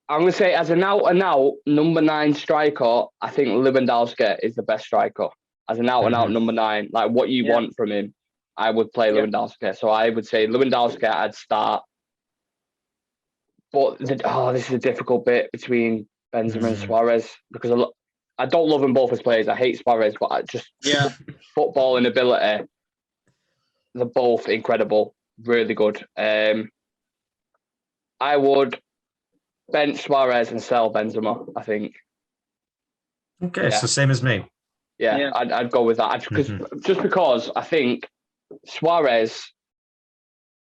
I'm going to say as an out-and-out number 9 striker, I think Lewandowski is the best striker. As an out-and-out number 9, like what you want from him, I would play Lewandowski. So I would say Lewandowski, I'd start. But this is a difficult bit between Benzema and Suarez because I don't love them both as players. I hate Suarez, but footballing ability, they're both incredible, really good. I would bench Suarez and sell Benzema, I think. Okay, so same as me. Yeah. I'd go with that. Just because I think Suarez,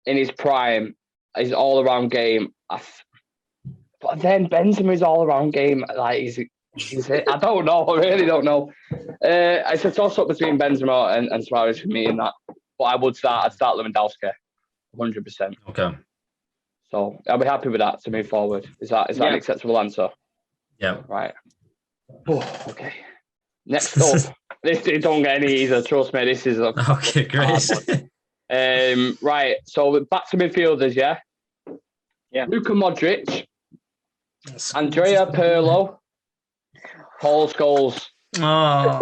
in his prime, his all-around game. But then Benzema's all-around game, like I don't know. I really don't know. It's a toss-up between Benzema and Suarez for me in that. But I'd start Lewandowski, 100%. Okay. So I'll be happy with that to move forward. Is that an acceptable answer? Yeah. Right. Oh, okay. Next up, this don't get any easier. Trust me, this is okay. Great. Right. So back to midfielders. Yeah. Yeah. Luka Modric, Andrea Pirlo, Paul Scholes. Oh.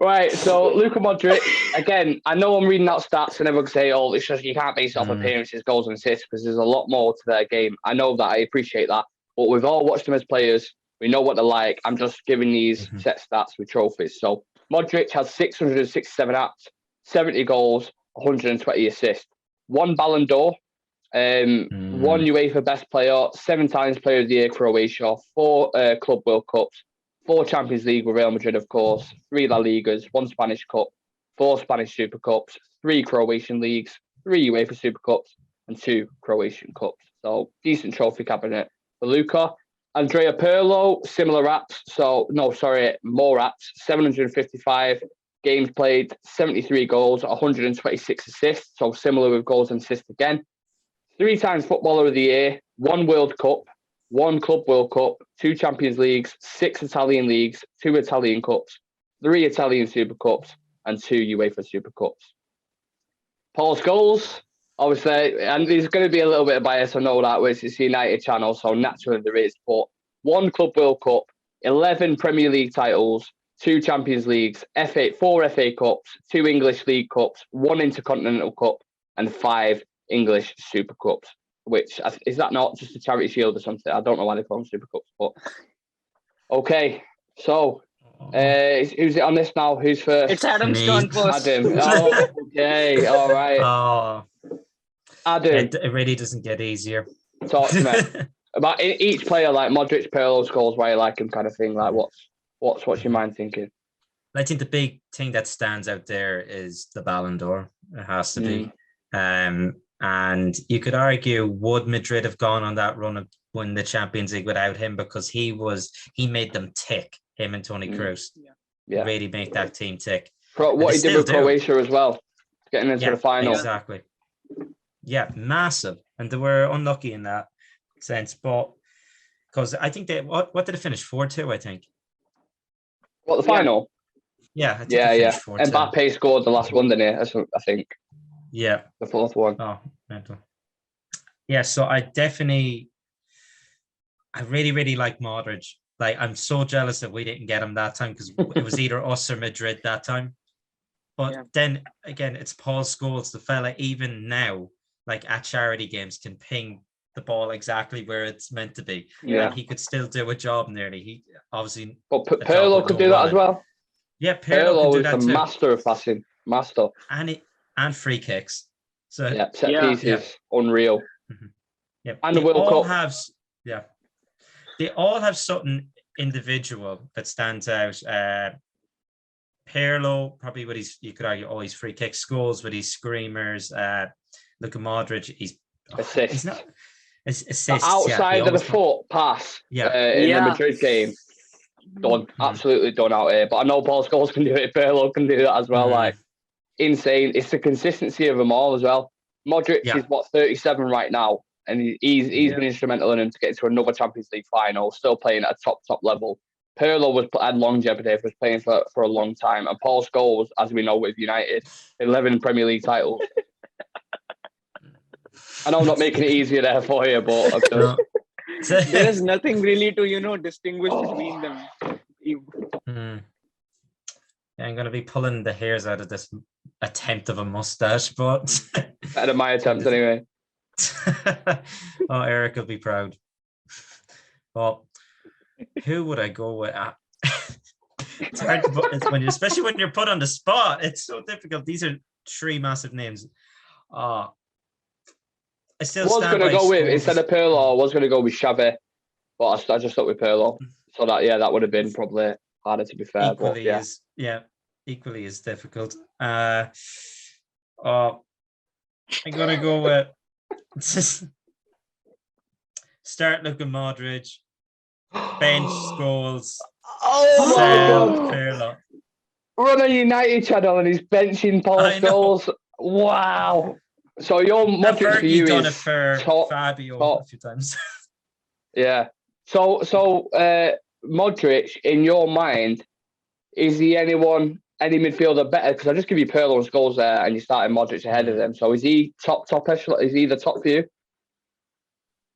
Right, so Luka Modric, again, I know I'm reading out stats and everyone can say, oh, it's just you can't base it off appearances, goals and assists because there's a lot more to their game. I know that, I appreciate that. But we've all watched them as players. We know what they're like. I'm just giving these set stats with trophies. So Modric has 667 apps, 70 goals, 120 assists, 1 Ballon d'Or, 1 UEFA Best Player, 7 times Player of the Year Croatia, 4 Club World Cups, 4 Champions League with Real Madrid, of course, 3 La Ligas, 1 Spanish Cup, 4 Spanish Super Cups, 3 Croatian Leagues, 3 UEFA Super Cups, and 2 Croatian Cups. So decent trophy cabinet for Luka. Andrea Pirlo, similar apps. More apps. 755 games played, 73 goals, 126 assists. So similar with goals and assists again. 3 times Footballer of the Year, 1 World Cup, 1 Club World Cup, 2 Champions Leagues, 6 Italian Leagues, 2 Italian Cups, 3 Italian Super Cups, and 2 UEFA Super Cups. Paul Scholes, obviously, and there's going to be a little bit of bias, I know that, which is the United channel, so naturally there is, but 1 Club World Cup, 11 Premier League titles, 2 Champions Leagues, 4 FA Cups, 2 English League Cups, 1 Intercontinental Cup, and 5 English Super Cups. Which is that not just a charity shield or something? I don't know why they call them Super Cups, but okay. So, who's it on this now? Who's first? It's Adam's turn first. Adam. Oh, okay, all right. Oh, Adam, it really doesn't get easier. Talk to me about each player, like Modric, Pirlo, Scholes, why you like him, kind of thing. Like, what's your mind thinking? I think the big thing that stands out there is the Ballon d'Or. It has to be. And you could argue, would Madrid have gone on that run of win the Champions League without him? Because he made them tick, him and Toni Kroos. Yeah. Really make that team tick. What he did with Croatia as well, getting into the final. Exactly. Yeah, massive. And they were unlucky in that sense. But because I think what did it finish? 4-2, I think. What, the final? Yeah. I think Mbappe scored the last one, didn't he? I think. Yeah. The 4th one. Oh, mental. Yeah, so I really, really like Modric. Like, I'm so jealous that we didn't get him that time because it was either us or Madrid that time. But then, again, it's Paul Scholes, the fella, even now, like at charity games, can ping the ball exactly where it's meant to be. Yeah. Like, he could still do a job nearly. He obviously... But Pirlo could do that as well. Yeah, Pirlo can do that is too. A master of passing. Master. And free kicks. So set pieces, unreal. Mm-hmm. Yeah, and the World Cup. They all have something individual that stands out. Pirlo, probably with his, you could argue, his free kick scores, with his screamers. Luka Modric, he's not assists. Outside of the foot pass in the Madrid game, done. Absolutely done out here. But I know Paul Scholes can do it. Pirlo can do that as well. Like, insane. It's the consistency of them all as well. Modric is 37 right now, and he's been instrumental in him to get to another Champions League final, still playing at a top level. Pirlo had longevity, was playing for a long time, and Paul Scholes, as we know with United, 11 Premier League titles. I know I'm not making it easier there for you, but there is nothing really to distinguish between them. Yeah, I'm going to be pulling the hairs out of this attempt of a mustache, but... Better than my attempt, anyway. Oh, Eric will be proud. Well, who would I go with? It's hard to put, especially when you're put on the spot. It's so difficult. These are 3 massive names. I still was going to go with, instead of Pirlo, I was going to go with Xavi, but I just stuck with Pirlo. So that would have been probably harder, to be fair. Equally, but, yeah. equally as difficult. I'm gonna go with start Luka Modric, bench Scholes, Oh my sell God. Pirlo. We're on a United channel and he's benching Paul I know. Scholes. Wow. So your Modric for Fergie you done is it for top, Fabio top. a few times. Yeah. So Modric, in your mind, is he any midfielder better? Because I just give you Pirlo and Scholes there, and you're starting Modric ahead of them. So is he top echelon? Is he the top for you?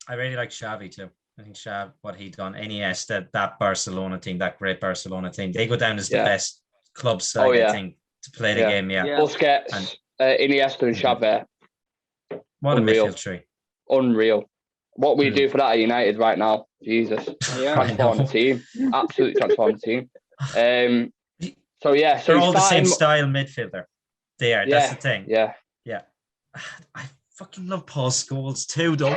I really like Xavi too. I think Xavi, what he done, Iniesta, that Barcelona team, that great Barcelona team, they go down as the best club side, I think, to play the game. Yeah. Busquets, Iniesta, and Xavi. What Unreal. a midfield tree. Unreal. What we do for that at United right now, Jesus. Transform the team. Absolutely transform the team. So they're all the same style midfielder. They are. That's the thing. Yeah. I fucking love Paul Scholes too, though.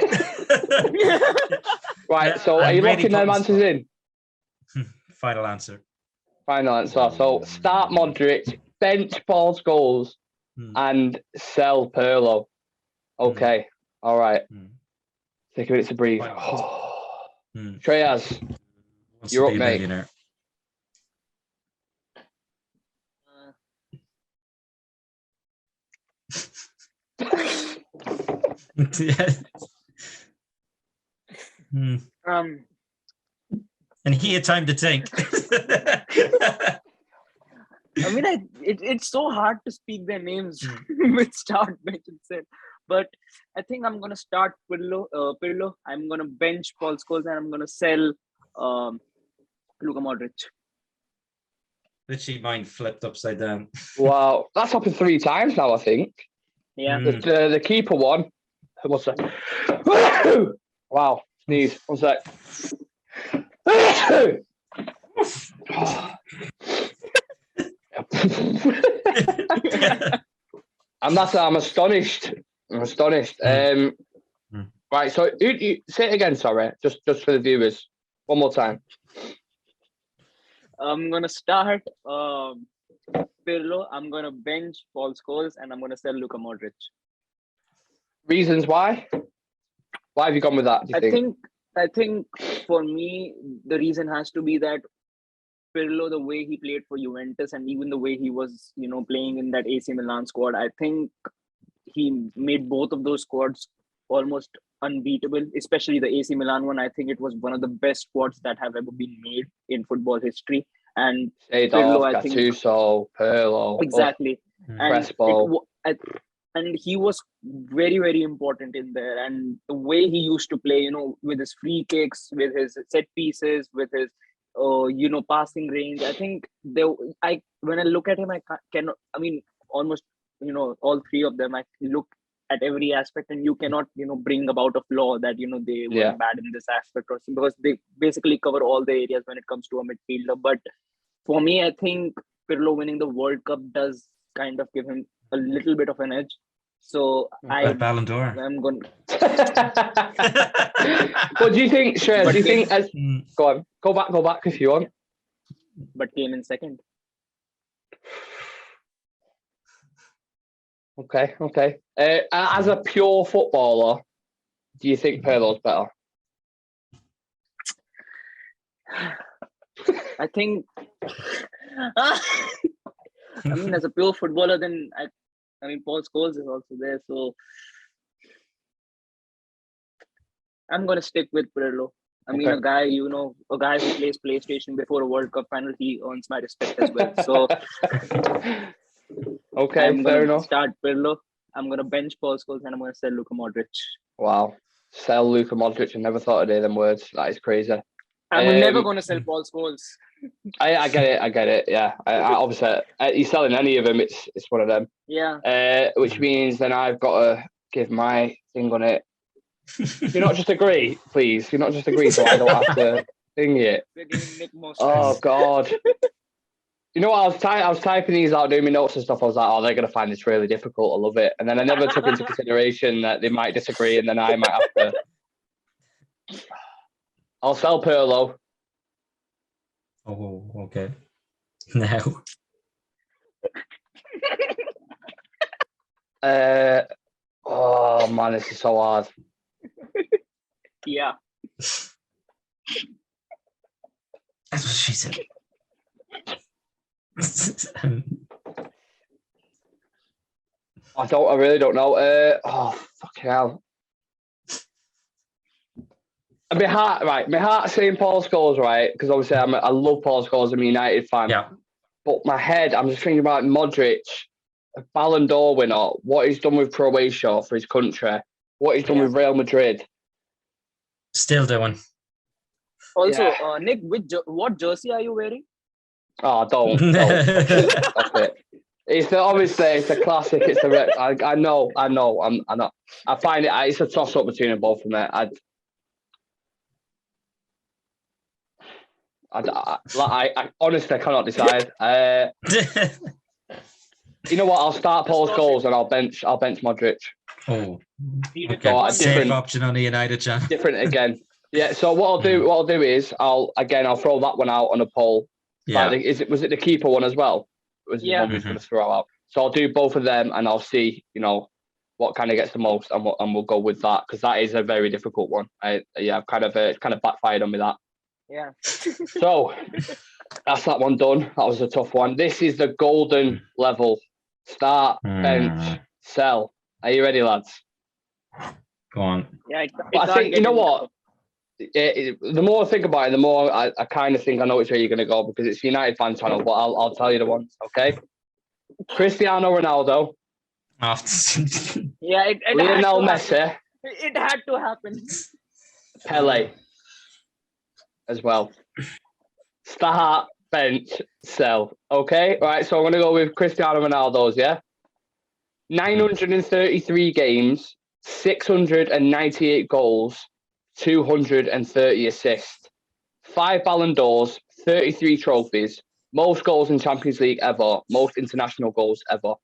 Right. So are you locking them answers in? Final answer. Final answer. So start Modric, bench Paul Scholes, and sell Pirlo. Okay. All right. Take a minute to breathe. Shreyas, you're up, mate. And he had time to think. I mean, it's so hard to speak their names with start, bench, and sell. But I think I'm gonna start Pirlo. I'm gonna bench Paul Scholes, and I'm gonna sell Luka Modric. Literally, mine flipped upside down. Wow, that's happened 3 times now, I think. Yeah. The keeper one. What's that? Wow, sneeze. 1 sec. I'm astonished. Right, so you say it again, sorry, just for the viewers. One more time. I'm gonna start Pirlo. I'm gonna bench Paul Scholes, and I'm gonna sell Luka Modric. Reasons why? Why have you gone with that? Do you think? I think for me, the reason has to be that Pirlo, the way he played for Juventus, and even the way he was, playing in that AC Milan squad, I think he made both of those squads almost unbeatable, especially the AC Milan one. I think it was one of the best squads that have ever been made in football history. And Pirlo, I think Gattuso, Pirlo, exactly, Crespo. And he was very, very important in there. And the way he used to play, with his free kicks, with his set pieces, with his passing range. I think when I look at him, almost, all 3 of them, I look at every aspect, and you cannot, bring about a flaw that, they were bad in this aspect, or because they basically cover all the areas when it comes to a midfielder. But for me, I think Pirlo winning the World Cup does kind of give him a little bit of an edge. So Ballon d'Or. I'm going. What do you think, Shreyas? Do you think go on, go back if you want. But came in second. Okay. As a pure footballer, do you think Pirlo's better? I think. As a pure footballer, then Paul Scholes is also there, so I'm gonna stick with Pirlo. A guy who plays PlayStation before a World Cup final, he earns my respect as well. So, okay, fair enough. Start Pirlo. I'm gonna bench Paul Scholes, and I'm gonna sell Luka Modric. Wow, sell Luka Modric. I never thought I'd hear them words. That is crazy. I'm never gonna sell Paul Scholes. I get it. Yeah, I obviously he's selling any of them. It's one of them. Yeah. Which means then I've got to give my thing on it. You're not just agree, please. You're not just agree, so I don't have to thing it. We're giving Nick more stress. Oh God. You know what? I was typing these out, doing my notes and stuff. I was like, oh, they're gonna find this really difficult. I love it. And then I never took into consideration that they might disagree, and then I might have to. I'll sell Pirlo. Oh, okay. Now. Oh man, this is so hard. Yeah. That's what she said. I really don't know. Fucking hell. My heart's saying Paul Scholes, right? Because obviously I love Paul Scholes. I'm a United fan. Yeah. But my head, I'm just thinking about Modric, a Ballon d'Or winner, what he's done with Croatia for his country, what he's done with Real Madrid. Still doing. Also, Nick, what jersey are you wearing? Oh, don't. Stop it. Obviously it's a classic. It's a. I know. I'm not. I find it's a toss up between them both for me. I honestly cannot decide. You know what? I'll start Paul Scholes and I'll bench Modric. Oh, so safe option on the United channel. Different again. Yeah. So what I'll do is I'll throw that one out on a poll. Yeah. Like, was it the keeper one as well? Was the one we was going to throw out? So I'll do both of them and I'll see what kind of gets the most and we'll go with that because that is a very difficult one. I've kind of backfired on me that. Yeah. So that's that one done. That was a tough one. This is the golden level. Start, bench, sell. Are you ready, lads? Go on. Yeah, I think, you know what? The more I think about it, the more I kind of think I know which way you're going to go because it's United fan channel, but I'll tell you the ones, okay? Cristiano Ronaldo. Yeah, Lionel Messi. It had to happen. Pele. As well. Start, bench, sell. Okay? All right, so I'm going to go with Cristiano Ronaldo's, yeah? 933 games, 698 goals, 230 assists, 5 Ballon d'Ors, 33 trophies, most goals in Champions League ever, most international goals ever.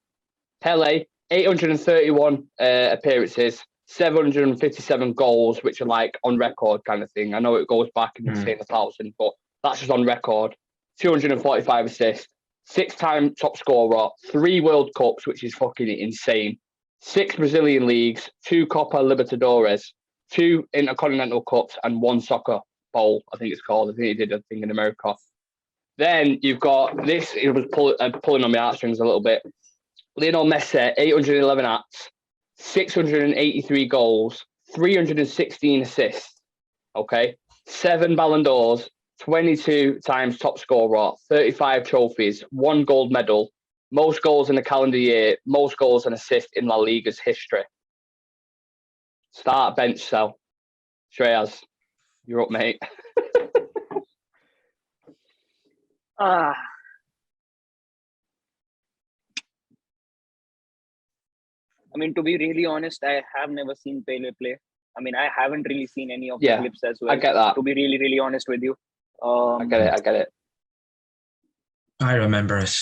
Pele, 831 appearances, 757 goals, which are like on record kind of thing. I know it goes back and it's saying 1,000, but that's just on record. 245 assists, 6-time top scorer, 3 World Cups, which is fucking insane. 6 Brazilian leagues, 2 Copa Libertadores, 2 Intercontinental Cups, and 1 Soccer Bowl, I think it's called. I think he did a thing in America. Then you've got this, it was pulling on my heartstrings a little bit. Lionel Messi, 811 acts, 683 goals, 316 assists. Okay. 7 Ballon d'Ors, 22 times top scorer, 35 trophies, 1 gold medal, most goals in a calendar year, most goals and assists in La Liga's history. Start, bench, sell. Shreyas, you're up, mate. I mean, to be really honest, I have never seen Pele play. I mean, I haven't really seen any of the clips as well. I get that. To be really, really honest with you. I get it. I remember it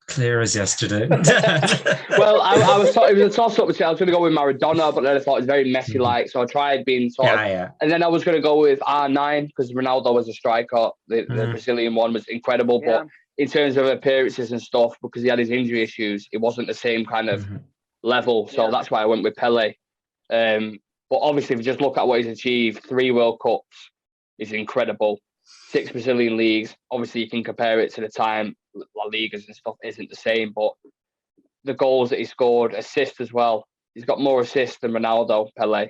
clear as yesterday. Well, it was a toss-up between, I was going to go with Maradona, but then I thought it was very Messi-like, so I tried being sort of... And then I was going to go with R9, because Ronaldo was a striker. The Brazilian one was incredible, but in terms of appearances and stuff, because he had his injury issues, it wasn't the same kind of level, so that's why I went with Pele. But obviously, if you just look at what he's achieved, 3 World Cups is incredible. 6 Brazilian leagues. Obviously, you can compare it to the time La Ligas and stuff isn't the same, but the goals that he scored, assists as well. He's got more assists than Ronaldo, Pele,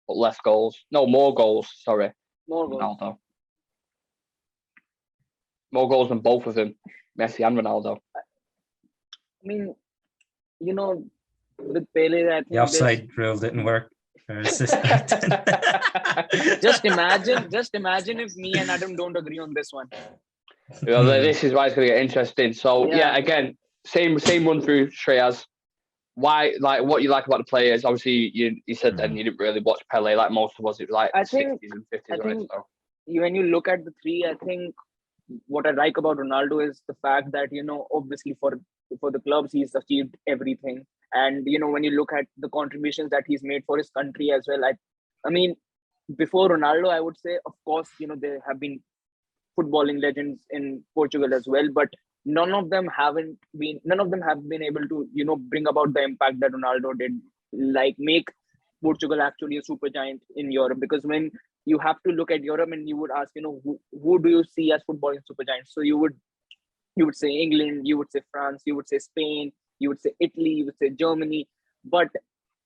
but less goals. No, more goals. Sorry, more goals. Ronaldo. More goals than both of them, Messi and Ronaldo. I mean, with Pele, I think the offside rule didn't work. Just imagine if me and Adam don't agree on this one. Well, this is why it's going to get interesting. So again, same run through, Shreyas. Why, like, what you like about the players? Obviously, you said then you didn't really watch Pele like most of us. It was like 60s and 50s. Right? So. When you look at the 3, I think what I like about Ronaldo is the fact that obviously for the clubs he's achieved everything. And, when you look at the contributions that he's made for his country as well, I mean, before Ronaldo, I would say, of course, there have been footballing legends in Portugal as well. But none of them have been able to, bring about the impact that Ronaldo did, like make Portugal actually a super giant in Europe. Because when you have to look at Europe and you would ask, who do you see as footballing super giants? So you would say England, you would say France, you would say Spain, you would say Italy, you would say Germany, but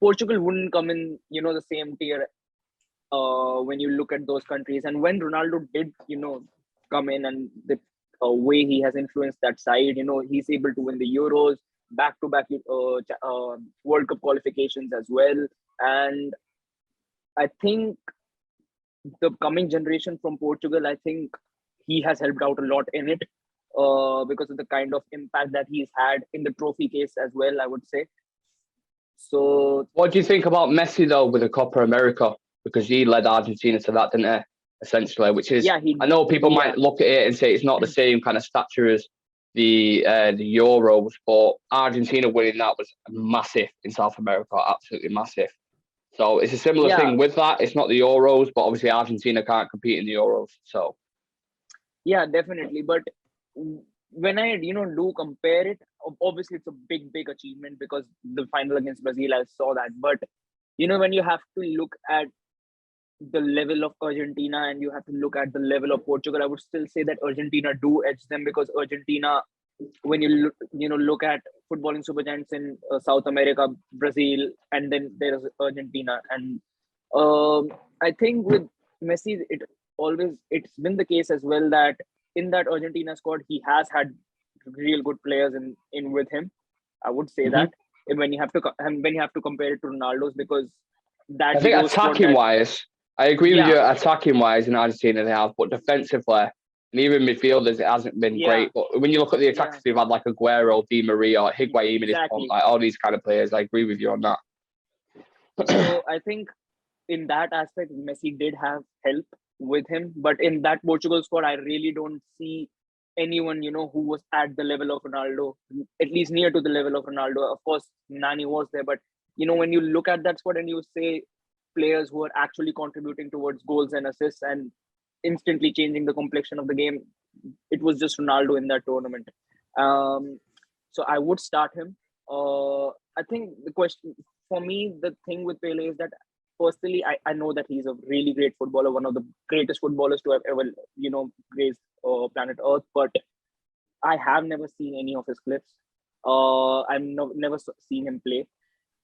Portugal wouldn't come in, the same tier when you look at those countries. And when Ronaldo did, come in, and the way he has influenced that side, he's able to win the Euros, back-to-back World Cup qualifications as well. And I think the coming generation from Portugal, I think he has helped out a lot in it because of the kind of impact that he's had in the trophy case as well, I would say. So, what do you think about Messi though with the Copa America? Because he led Argentina to that, didn't he? Essentially, which is, I know people might look at it and say it's not the same kind of stature as the Euros, but Argentina winning that was massive in South America, absolutely massive. So it's a similar thing with that. It's not the Euros, but obviously Argentina can't compete in the Euros. So yeah, definitely. But when I do compare it, obviously it's a big achievement because the final against Brazil, I saw that. But when you have to look at the level of Argentina and you have to look at the level of Portugal, I would still say that Argentina do edge them, because Argentina, when you look at footballing super giants in South America, Brazil, and then there's Argentina. And I think with Messi, it's been the case as well that in that Argentina squad, he has had real good players in with him. I would say that when you have to compare it to Ronaldo's, because that I think attacking wise, I agree with you. Attacking wise in Argentina they have, but defensively and even midfielders it hasn't been great. But when you look at the attackers, they've had like Aguero, Di Maria, Higuain, like all these kind of players. I agree with you on that. So I think in that aspect, Messi did have help with him, but in that Portugal squad, I really don't see anyone who was at the level of Ronaldo, at least near to the level of Ronaldo. Of course, Nani was there, but when you look at that squad and you say players who are actually contributing towards goals and assists and instantly changing the complexion of the game, it was just Ronaldo in that tournament. So I would start him. I think the question for me, the thing with Pele is that personally, I know that he's a really great footballer, one of the greatest footballers to have ever, graced planet Earth. But I have never seen any of his clips. I've never seen him play.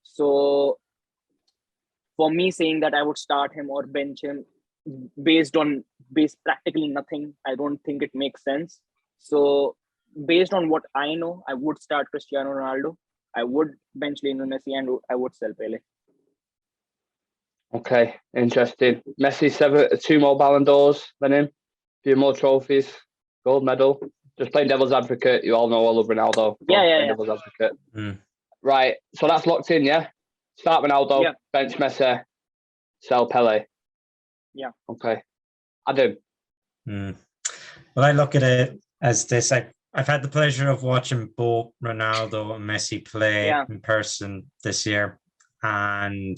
So for me, saying that I would start him or bench him based practically nothing, I don't think it makes sense. So based on what I know, I would start Cristiano Ronaldo. I would bench Lionel Messi, and I would sell Pele. Okay, interesting. Messi 2 more Ballon d'Ors than him, a few more trophies, gold medal. Just playing devil's advocate. You all know I love Ronaldo. Yeah. Devil's advocate. Right, so that's locked in, yeah? Start Ronaldo, bench Messi, sell Pele. Yeah. Okay. Adam. Well, I look at it as this. I've had the pleasure of watching both Ronaldo and Messi play in person this year. And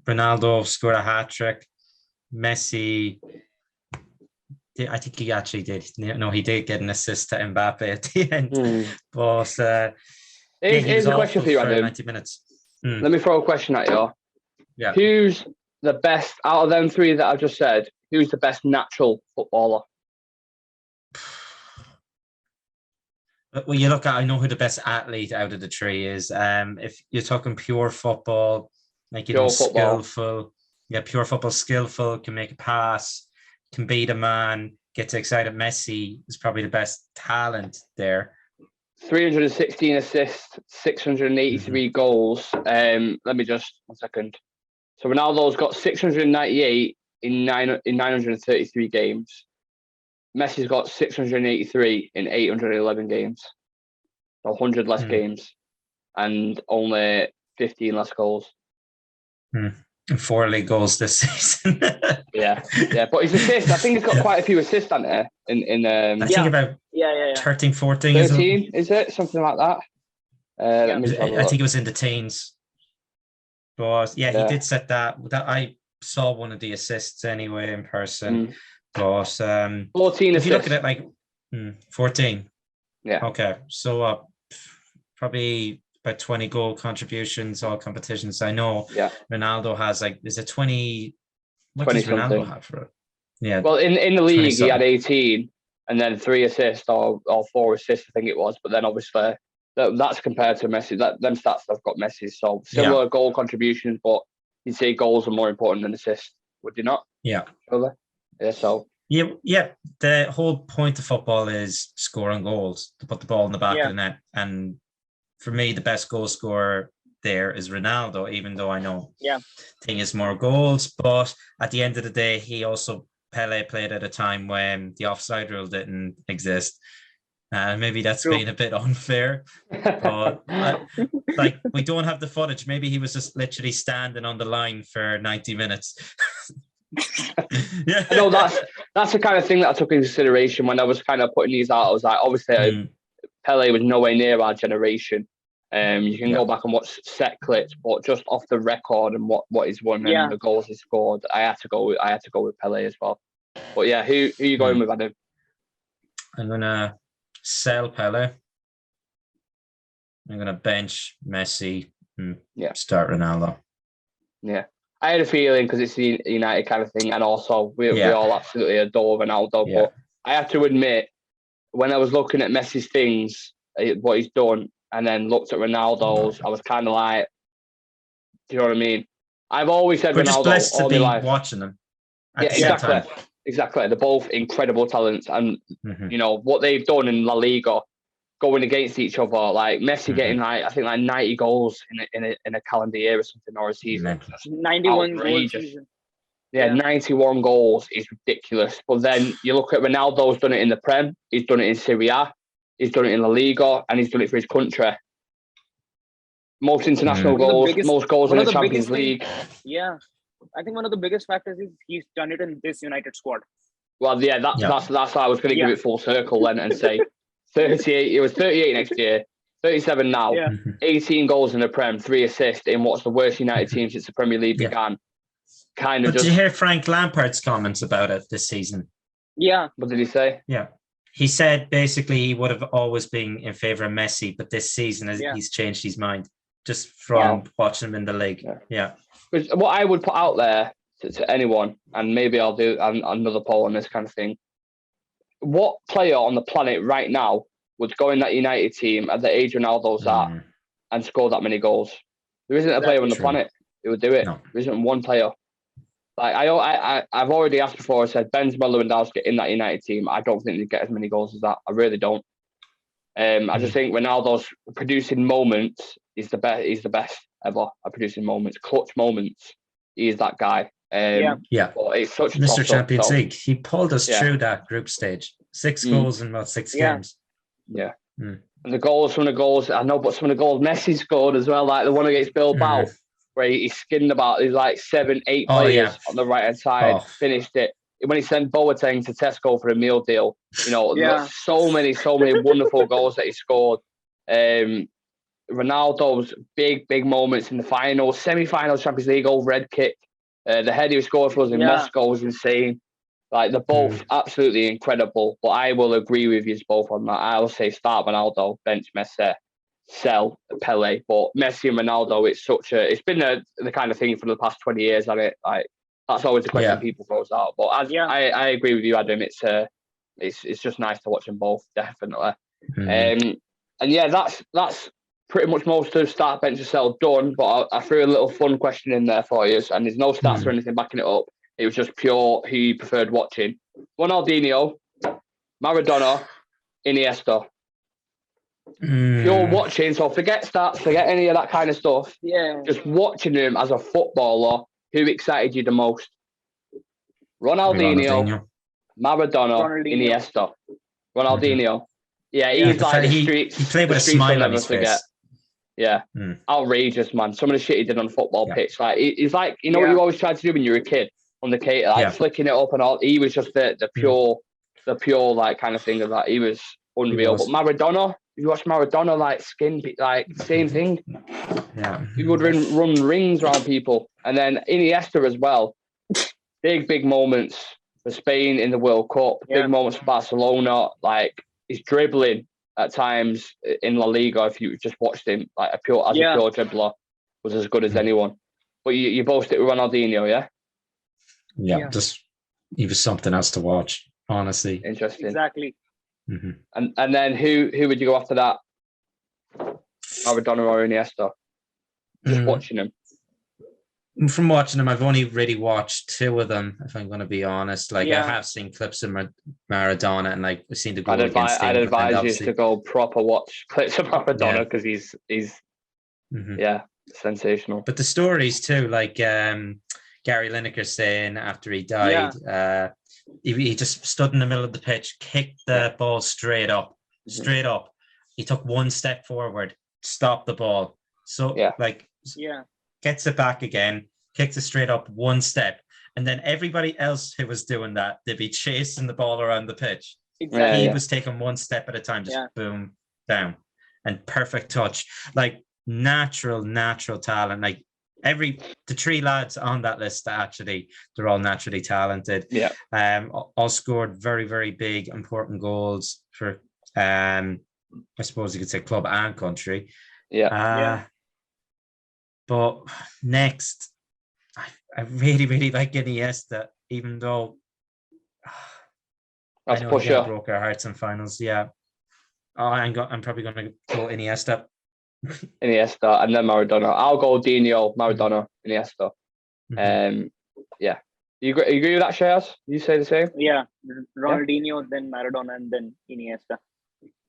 Ronaldo scored a hat-trick. Messi, I think he actually did. No, he did get an assist to Mbappe at the end. But here's a question for you, Adam. 90 minutes. Let me throw a question at you. Yeah. Who's the best, out of them three that I've just said, who's the best natural footballer? Well, you look at, I know who the best athlete out of the three is. If you're talking pure football, like skillful, pure football, skillful, can make a pass, can beat a man, gets excited. Messi is probably the best talent there. 316 assists, 683 goals. Let me just 1 second. So Ronaldo's got 698 in 933 games. Messi's got 683 in 811 games. So 100 less games and only 15 less goals. And 4 league goals this season. yeah. But his assists, I think he's got quite a few assists on there. I think about 13, 14. 13, is it? Something like that. I think it was in the teens. But he did set that. I saw one of the assists anyway in person. But 14 if you look at it like 14. Yeah. Okay, so probably about 20 goal contributions, all competitions. I know Ronaldo has is it 20? What 20 does Ronaldo something. have for it? Yeah. Well, in the league, he had something. 18 and then 3 assists or 4 assists, I think it was. But then obviously that's compared to Messi. Them stats have got Messi. So similar goal contributions, but you'd say goals are more important than assists. Would you not? Yeah. Surely? Yeah. So. Yeah. The whole point of football is scoring goals, to put the ball in the back of the net. And for me, the best goal scorer there is Ronaldo, even though I know thing is more goals. But at the end of the day, Pele played at a time when the offside rule didn't exist. Maybe that's been a bit unfair, but we don't have the footage. Maybe he was just literally standing on the line for 90 minutes. Yeah, no, that's the kind of thing that I took into consideration when I was kind of putting these out. I was like, obviously, Pele was nowhere near our generation. You can go back and watch set clips, but just off the record and what he's won and the goals he scored, I had to go with Pele as well. But yeah, who are you going with, Adam? I'm gonna sell Pele. I'm gonna bench Messi and start Ronaldo. Yeah, I had a feeling because it's the United kind of thing, and also we all absolutely adore Ronaldo. Yeah. But I have to admit, when I was looking at Messi's things, what he's done, and then looked at Ronaldo's, I was kind of like, do you know what I mean? I've always said We're Ronaldo just blessed all to be my life. watching them. Exactly. They're both incredible talents, and you know what they've done in La Liga, going against each other. Like Messi getting I think 90 goals in a calendar year or something, or a season. 91 goals season. Yeah, 91 goals is ridiculous. But then you look at Ronaldo's done it in the Prem, he's done it in Serie A, he's done it in La Liga, and he's done it for his country. Most international goals, most goals in the Champions League. Yeah. I think one of the biggest factors is he's done it in this United squad. Well, that's why I was going to give it full circle then and say 38. It was 38 next year, 37 now. 18 goals in the Prem, 3 assists in what's the worst United team since the Premier League began. Did you hear Frank Lampard's comments about it this season? Yeah. What did he say? Yeah. He said basically he would have always been in favour of Messi, but this season he's changed his mind just from watching him in the league. Yeah. What I would put out there to anyone, and maybe I'll do another poll on this kind of thing. What player on the planet right now would go in that United team at the age Ronaldo's at and score that many goals? There isn't a player on the planet who would do it. No. There isn't one player. Like I've already asked before. I said Benzema, Lewandowski in that United team. I don't think they'd get as many goals as that. I really don't. I just think Ronaldo's producing moments is the best. He's the best ever at producing moments, clutch moments. He's that guy. But it's such Mr. Champions League. He pulled us through that group stage. 6 goals in about 6 games. Yeah. And the goals, I know, but some of the goals Messi scored as well, like the one against Bilbao, where he skinned about, there's like 7, 8 players on the right hand side, finished it. When he sent Boateng to Tesco for a meal deal, you know, so many wonderful goals that he scored. Ronaldo's big moments in the final, semi-final Champions League, red kick. The head he scored for us in Moscow was insane. Like, they're both absolutely incredible, but I will agree with you both on that. I will say start Ronaldo, bench Messi, sell Pele. But Messi and Ronaldo, it's been the kind of thing for the past 20 years, hasn't it? Like, that's always the question people throws out. But I agree with you, Adam. It's just nice to watch them both, definitely. And that's pretty much most of start, bench, and sell done. But I threw a little fun question in there for you, and there's no stats or anything backing it up. It was just pure who you preferred watching. Ronaldinho, Maradona, Iniesta. Pure watching, so forget stats, forget any of that kind of stuff. Yeah. Just watching him as a footballer, who excited you the most? Ronaldinho. Maradona, Iniesta. Ronaldinho. Yeah, he's like the streets. He played with a smile on his face. Yeah, outrageous, man. Some of the shit he did on the football pitch, like he's like, you know what you always tried to do when you were a kid on the K, like flicking it up and all. He was just the pure like kind of thing of that. He was unreal. But Maradona, if you watch Maradona, like skin, like same thing. Yeah, he would run rings around people, and then Iniesta as well. Big moments for Spain in the World Cup. Big moments for Barcelona. Like his dribbling at times in La Liga, if you just watched him like a pure dribbler, was as good as anyone. But you both stick with Ronaldinho, yeah? Yeah, just he was something else to watch, honestly. Interesting. Exactly. And then who would you go after that? Maradona or Iniesta? Just watching him. From watching them, I've only really watched two of them, if I'm going to be honest. Like, I have seen clips of Maradona, and like I've seen the goal against England. I'd advise you to go proper watch clips of Maradona because he's sensational. But the stories too, like Gary Lineker saying after he died, he just stood in the middle of the pitch, kicked the ball straight up. He took one step forward, stopped the ball. So gets it back again, kicks it straight up one step. And then everybody else who was doing that, they'd be chasing the ball around the pitch. Exactly. He was taking one step at a time, just boom, down. And perfect touch. Like natural talent. Like the three lads on that list, actually, they're all naturally talented. Yeah. All scored very, very big, important goals for, I suppose you could say club and country. But next, I really, really like Iniesta, even though I know he broke our hearts in finals. Yeah. I'm probably going to go Iniesta. Iniesta, and then Maradona. I'll go Dino, Maradona, Iniesta. You agree with that, Shreyas? You say the same? Yeah. Ronaldinho, then Maradona, and then Iniesta.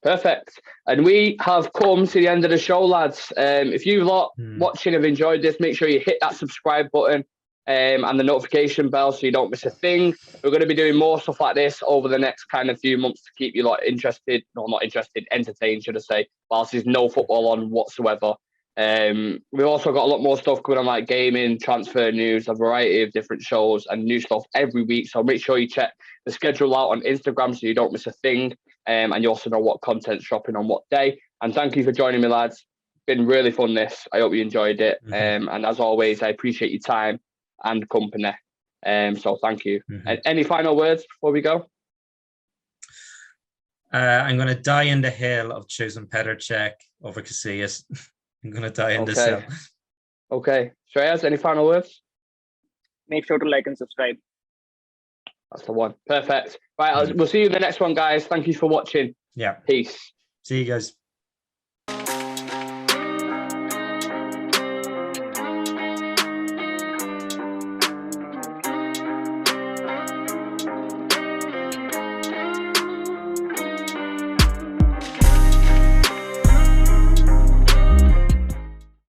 Perfect. And we have come to the end of the show, lads. If you lot watching have enjoyed this, make sure you hit that subscribe button and the notification bell so you don't miss a thing. We're going to be doing more stuff like this over the next kind of few months to keep you lot interested. No, not interested, entertained, should I say, whilst there's no football on whatsoever. We've also got a lot more stuff coming on, like gaming, transfer news, a variety of different shows and new stuff every week. So make sure you check the schedule out on Instagram so you don't miss a thing. And you also know what content's dropping on what day. And thank you for joining me, lads. It's been really fun, this. I hope you enjoyed it. And as always, I appreciate your time and company. So thank you. Any final words before we go? I'm going to die in the hill of choosing Petr Cech over Casillas. I'm going to die in this hill. Okay. Shreyas, any final words? Make sure to like and subscribe. That's the one. Perfect. Right, we'll see you in the next one, guys. Thank you for watching. Yeah. Peace. See you guys.